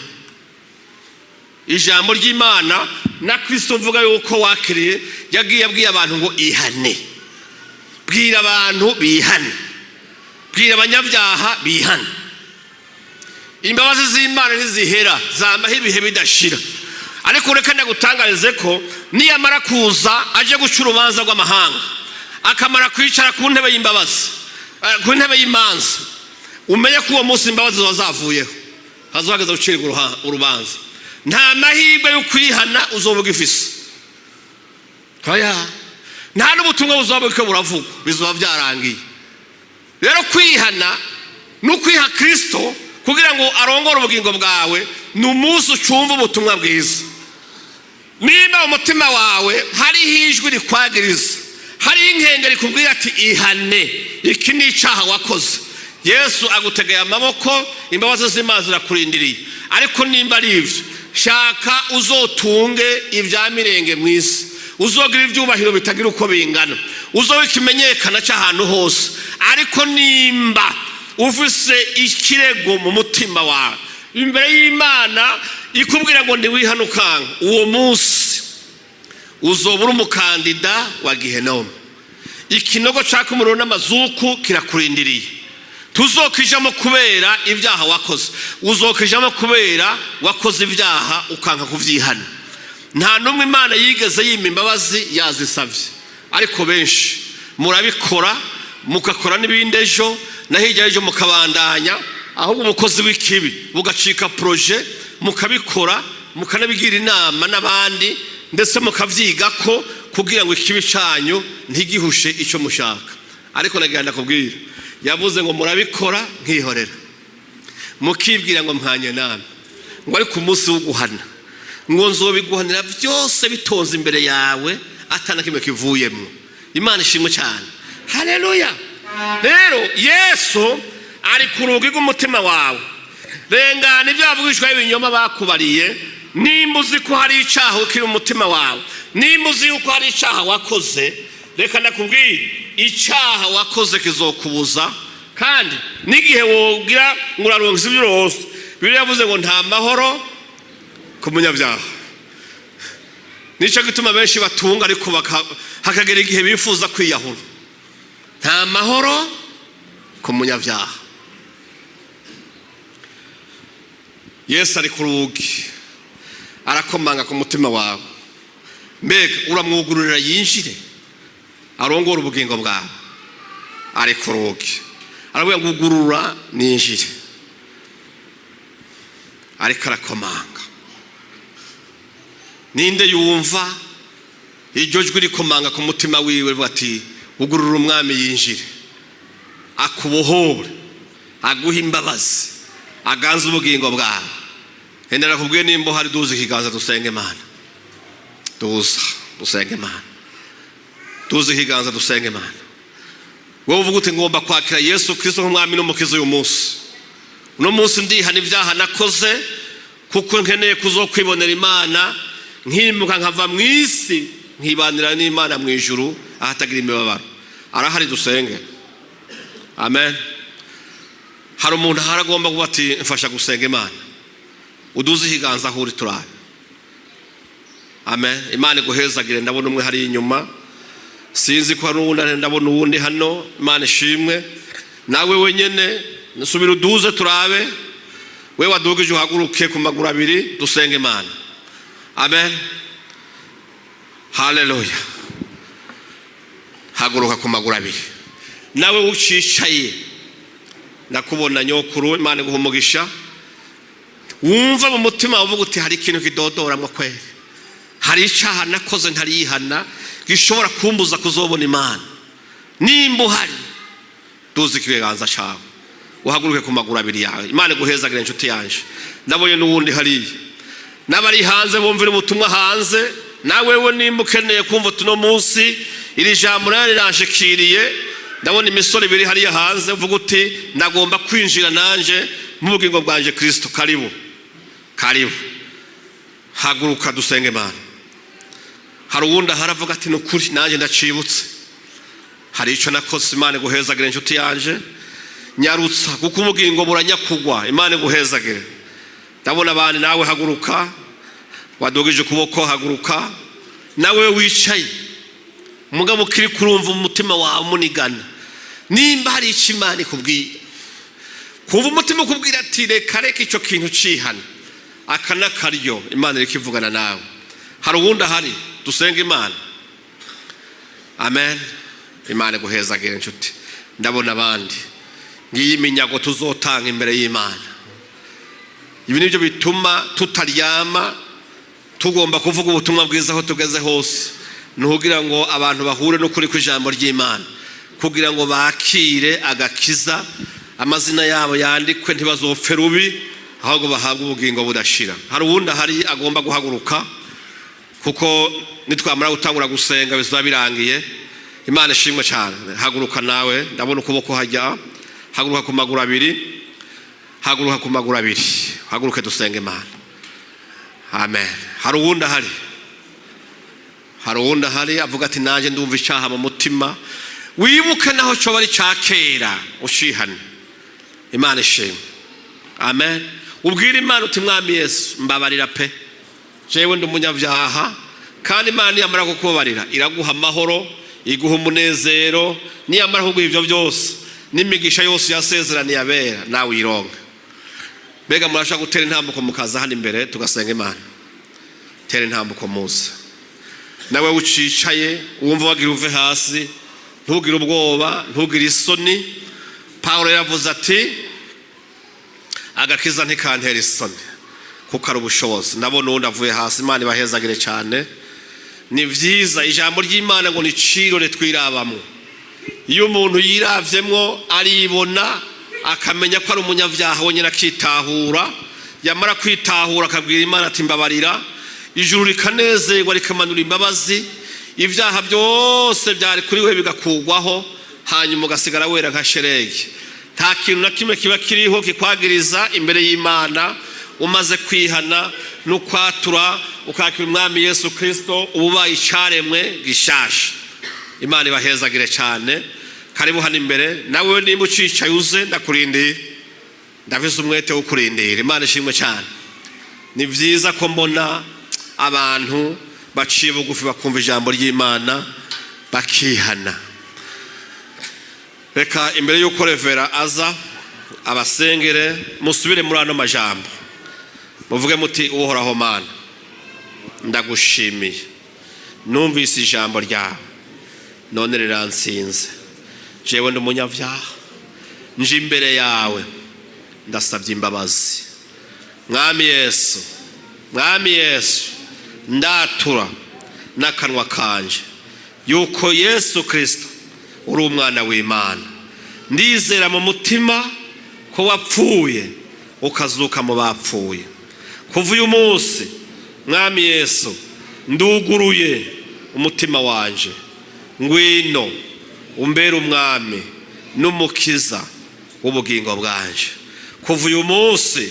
ijambo ry'Imana na Kristo mvuga yuko wakiriye yagiye abwiye abantu ngo ihane. Bwira abantu bihane, bwira abanyabyaha bihane. Imbabazi z'Imana ntizihera, zamaho ibihe bidashira. Ariko reka ndagutangarize ko niyamara kuza aje guca urubanza rw'amahanga, akamara kwicara ku ntebe y'imbabazi, ku ntebe y'imanza, umenye ko uwo munsi imbabazi zavuyeho, hazohagaze gucirwa urubanza. Nta mahirwe yo kwihana uzovuga ifise. Oya, nta n'ubutumwa buzoba bwo buravugwa, bizoba byarangiye. Rero kwihana no kwiha Kristo kugira ngo arongore ubugingo bwawe, ni umunsi ucumva ubutumwa bwiza. Niba umutima wawe hari hijwi rikwagiriza, hari inkenge rikubwira ati ihane, iki ni icyaha wakoze, Yesu agutegeye amaboko, imbabazi z'Imana zirakurindiriye. Ariko nimba ari ivyo, shaka uzotunge ibya mirenge mu isi, uzogira ibyubahiro bitagira uko bingana, uzoba ikimenyekana cy'ahantu hose. Ariko nimba ufise ikirego mu mutima wawe imbere y'Imana ikubwira ngo ntiwihanukanga, uwo munsi uzobura umukandida wa Gihenomu. Ikinogo caka umuriro n'amazuku kirakurindiriye. Tuzokijamo kubera ibyaha wakoze, uzokijamo kubera wakoze ibyaha ukanka kuvyihana. Nta numwe Imana yigeze yima imbabazi yazisavye, ariko benshi murabikora mukakora n'ibindi ejo na hirya ejo mukabandanya, ahubwo umukozi w'ikibi bugacika projet mukabikora mukanabigira inama n'abandi ndetse mukavyiga ko kugira ngo ikibi canyu ntigihushe ico mushaka. Ariko nagenda kubwira yavuze ngo murabikora nkihorera mukibwira ngo mpanye nami ngo ari ku munsi wo guhana ngo nzobiguhanira byose bitonze imbere yawe atana kimwe kivuyemo. Imana ishimwe cyane, haleluya. Rero Yesu ari ku rugi rw'umutima wawe. Rengana ibyo bavugishwa ibinyoma bakubariye. Nimba uzi ko hari icyaha kiri mu mutima wawe, nimba uzi ko hari icyaha wakoze, reka ndakubwire icyaha wakoze kizokubuza. Kandi n'igihe wogira ngo uraronse ibyo urose, Bibiriya yavuze ngo nta mahoro ku munyabyaha. Nicyo gituma benshi batunga ariko hakagera igihe bifuza kwiyahura. Nta mahoro ku munyabyaha. Yesu ari ku rugi arakomanga ku mutima wawe. Mbega uramwugururira yinjire arongora ubugingo bwawe. Ari ku rugi aravuga ngo ugurura ninjire, ariko arakomanga. Ninde yumva iryo jwi rikomanga ku mutima wiwe bati ugurura umwami yinjire akubohore aguha imbabazi aganze ubugingo bwawe. Hendera kubwiye nimba hari duze ikiganza dusenge Imana. Dusenge Imana. Duze ikiganza dusenge Imana. Wowe uvuga uti ngomba kwakira Yesu Kristo nk'umwami n'umukiza uyu munsi. Uno munsi ndihana ibyaha nakoze kuko nkeneye kuzokwibonera Imana, nkimuka nkava mu isi nkibanira n'Imana mu ijuru ahatagira imibabaro. Arahari dusenge. Amen. Hari umuntu haragomba kuba ati mfasha gusenga Imana. Uduze ikiganza aho uri turabe. Amen. Imana iguhezagire. Ndabona umwe hari inyuma, sinzi ko hari uwundi, ndabona uwundi hano. Imana ishimwe. Nawe wenyene nsubira uduze turabe. We wadugije uhaguruke ku maguru abiri dusenge Imana. Amen. Haleluya. Haguruka ku maguru abiri. Nawe ucicaye nakubona nyokuru, Imana iguha umugisha. Wumva mu mutima uvuga uti hari ikintu kidodoramwe kweli, hari icyaha nakoze ntariyihana gishobora kumbuza kuzobona Imana. Nimba uhari duze ikiganza cyawe uhaguruke ku maguru abiri yawe. Imana iguhezagire inshuti yanje. Ndabonye n'uwundi hariya n'abari hanze bumvira ubutumwa hanze. Nawe we nimba ukeneye kumva tuno munsi iri jambo riranshikiriye, ndabona imisore ibiri hariya hanze uvuga uti ndagomba kwinjira nanje mu bugingo bwanje Kristo. Karibu, karibu. Haguruka dusenge Imana. Hari uwundi haravuga ati n'ukuri nanjye ndacibutse, hari icyo nakoze. Imana iguhezagire inshuti yanje. Nyarutsa kuko ubugingo buranyakugwa. Imana iguhezagire. Ndabona abandi. Nawe haguruka, wadogije ukuboko haguruka. Nawe wicaye umugabo ukiri kurumva umutima wawe umunigana. Nimba hari icyo Imana ikubwira, kumva umutima ukubwira ati reka icyo kintu cihana, aka n'akaryo Imana iri kivugana nawe. Hari uwundi ahari dusenge Imana. Amen. Imana iguhezagire inshuti. Ndabona abandi. Ngiyi iminyago tuzotanga imbere y'Imana. Ibi nibyo bituma tutaryama, tugomba kuvuga ubutumwa bwiza aho tugeze hose. Nukugira ngo abantu bahure n'ukuri kw'ijambo ry'Imana, kugira ngo bakire agakiza, amazina yabo yandikwe ntibazopfe rubi, ahubwo bahabwe ubugingo budashira. Hari uwundi ahari agomba guhaguruka, kuko nitwamara gutangura gusenga bizaba birangiye. Imana ishimwe cyane. Haguruka nawe. Ndabona ukuboko hajya. Haguruka ku maguru abiri. Haguruka ku maguru abiri. Haguruke dusenge Imana. Amen. Hari uwundi ahari. Hari uwundi ahari avuga ati nanjye ndumva icyaha mu mutima. Wibuke naho cyo bari cyakera ushihane. Imana ishimwe. Amen. Ubwira Imana uti mwami Yesu mbabarira pe, jewe ndi umunyabyaha, kandi Imana niyamara kukubabarira iraguha amahoro, iguha umunezero, niyamara kuguha ibyo byose n'imigisha yose yasezeraniye abera nawe uyironka. Mbega murashaka gutera intambuko mukaza hano imbere tugasenga Imana. Tera intambuko muze. Nawe ucicaye wumva wagira uve hasi, ntugire ubwoba, ntugire isoni. Paulo yavuze ati agakiza ntikantera isoni kuko ari ubushobozi. Nabona undi avuye hasi, Imana ibahezagire cyane. Ni byiza ijambo ry'Imana ngo ni cirore twirabamo. Iyo umuntu yiravyemwo aribona akamenya ko ari umunyabyaha wonyine akitahura, yamara kwitahura akabwira Imana ati mbabarira, ijuru rikanezerwa rikamanura imbabazi, ibyaha byose byari kuri we bigakugwaho, hanyuma ugasigara wera nka sheregi. Nta kintu na kimwe kiba kiriho kikwagiriza imbere y'Imana umaze kwihana no kwatura ukakira umwami Yesu Kristo, ububaye icaremwe gishasha. Imana ibahezagire cyane. Karibu hano imbere. Nawe nimba ucicaye uze ndakurindiye, ndavize umwete wo kurindira. Imana ishimwe cyane. Ni byiza ko mbona abantu baciye bugufi bakumva ijambo ry'Imana bakihana. Reka imbere y'uko revera aza abasengere musubire muri ano majambo, muvuge muti uhoraho Mana ndagushimiye, numvise ijambo ryawe none riransinze, jewe ndi umunyabyaha, nje imbere yawe ndasabye imbabazi. Mwami Yesu, mwami Yesu, ndatura n'akanwa kanje yuko Yesu Kristo uri umwana w'Imana. Ndizera mu mutima ko wapfuye ukazuka mu bapfuye. Kuva uyu munsi mwami Yesu nduguruye umutima wanje, ngwino umbere umwami n'umukiza w'ubugingo bwanje. Kuva uyu munsi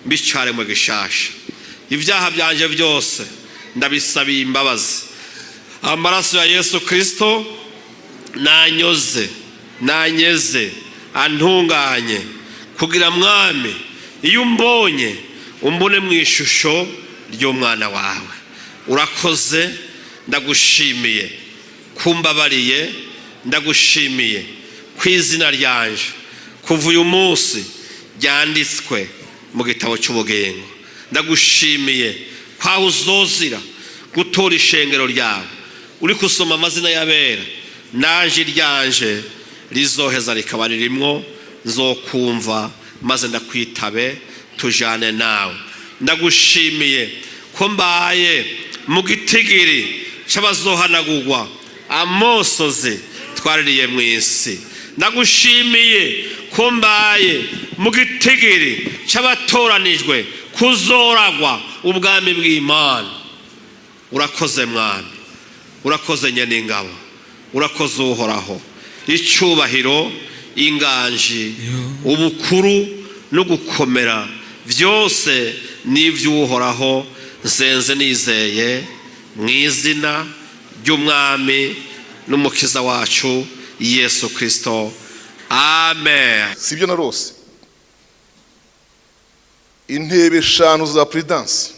mbicare mu gishasha, ibyaha byanje byose ndabisabiye imbabazi. Amaraso ya Yesu Kristo nanyoze, nanyeze, antunganye, kugira mwami iyo umbonye umbone mu ishusho ry'umwana wawe. Urakoze, ndagushimiye kumbabariye, ndagushimiye ku izina ryanje kuva uyu munsi ryanditswe mu gitabo cy'ubugingo. Ndagushimiye kwaho uzozira gutora ishengero ryawe uri kusoma amazina y'abera, naje ryanje rizoheza rikaba ririmwo, nzokumva maze ndakwitabe tujane nawe. Ndagushimiye ko mbaye mu gitigiri cy'abazohanagurwa amosozi twaririye mu isi. Ndagushimiye ko mbaye mu gitigiri cy'abatoranijwe kuzoragwa ubwami bw'Imana. Urakoze mwami, urakoze nyeningabo, urakoze uhoraho. Icyubahiro, inganji, ubukuru no gukomera byose n'ivy'uhoraho nsenze nizeye mu izina ry'umwami n'umukiza wacu Yesu Kristo. Amen. Sibyo narose intebe 5 za prudence.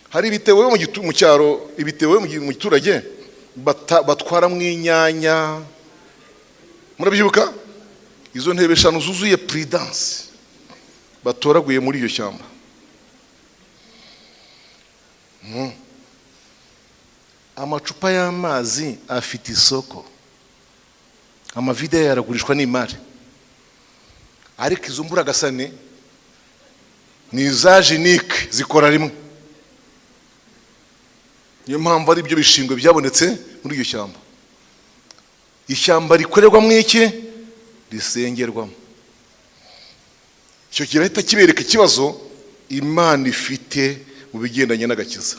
Hari bitewe mu cyaro, ibitewe mu giturage batwara mu inyanya, murabyibuka? Izo ntebe 5 zuzuye prudence batoraguye muri iyo shyamba. Amacupa y'amazi afite isoko, amavide yaragurishwa n'imari, ariko izo mbura gasane ni za genike zikora rimwe. Niyo mpamvu ari byo bishingwe byabonetse muri iyo shyamba. Ishyamba rikorerwamo iki? Risengerwamo. Icyo kirahita kibereka ikibazo Imana ifite mu bigendanye n'agakiza.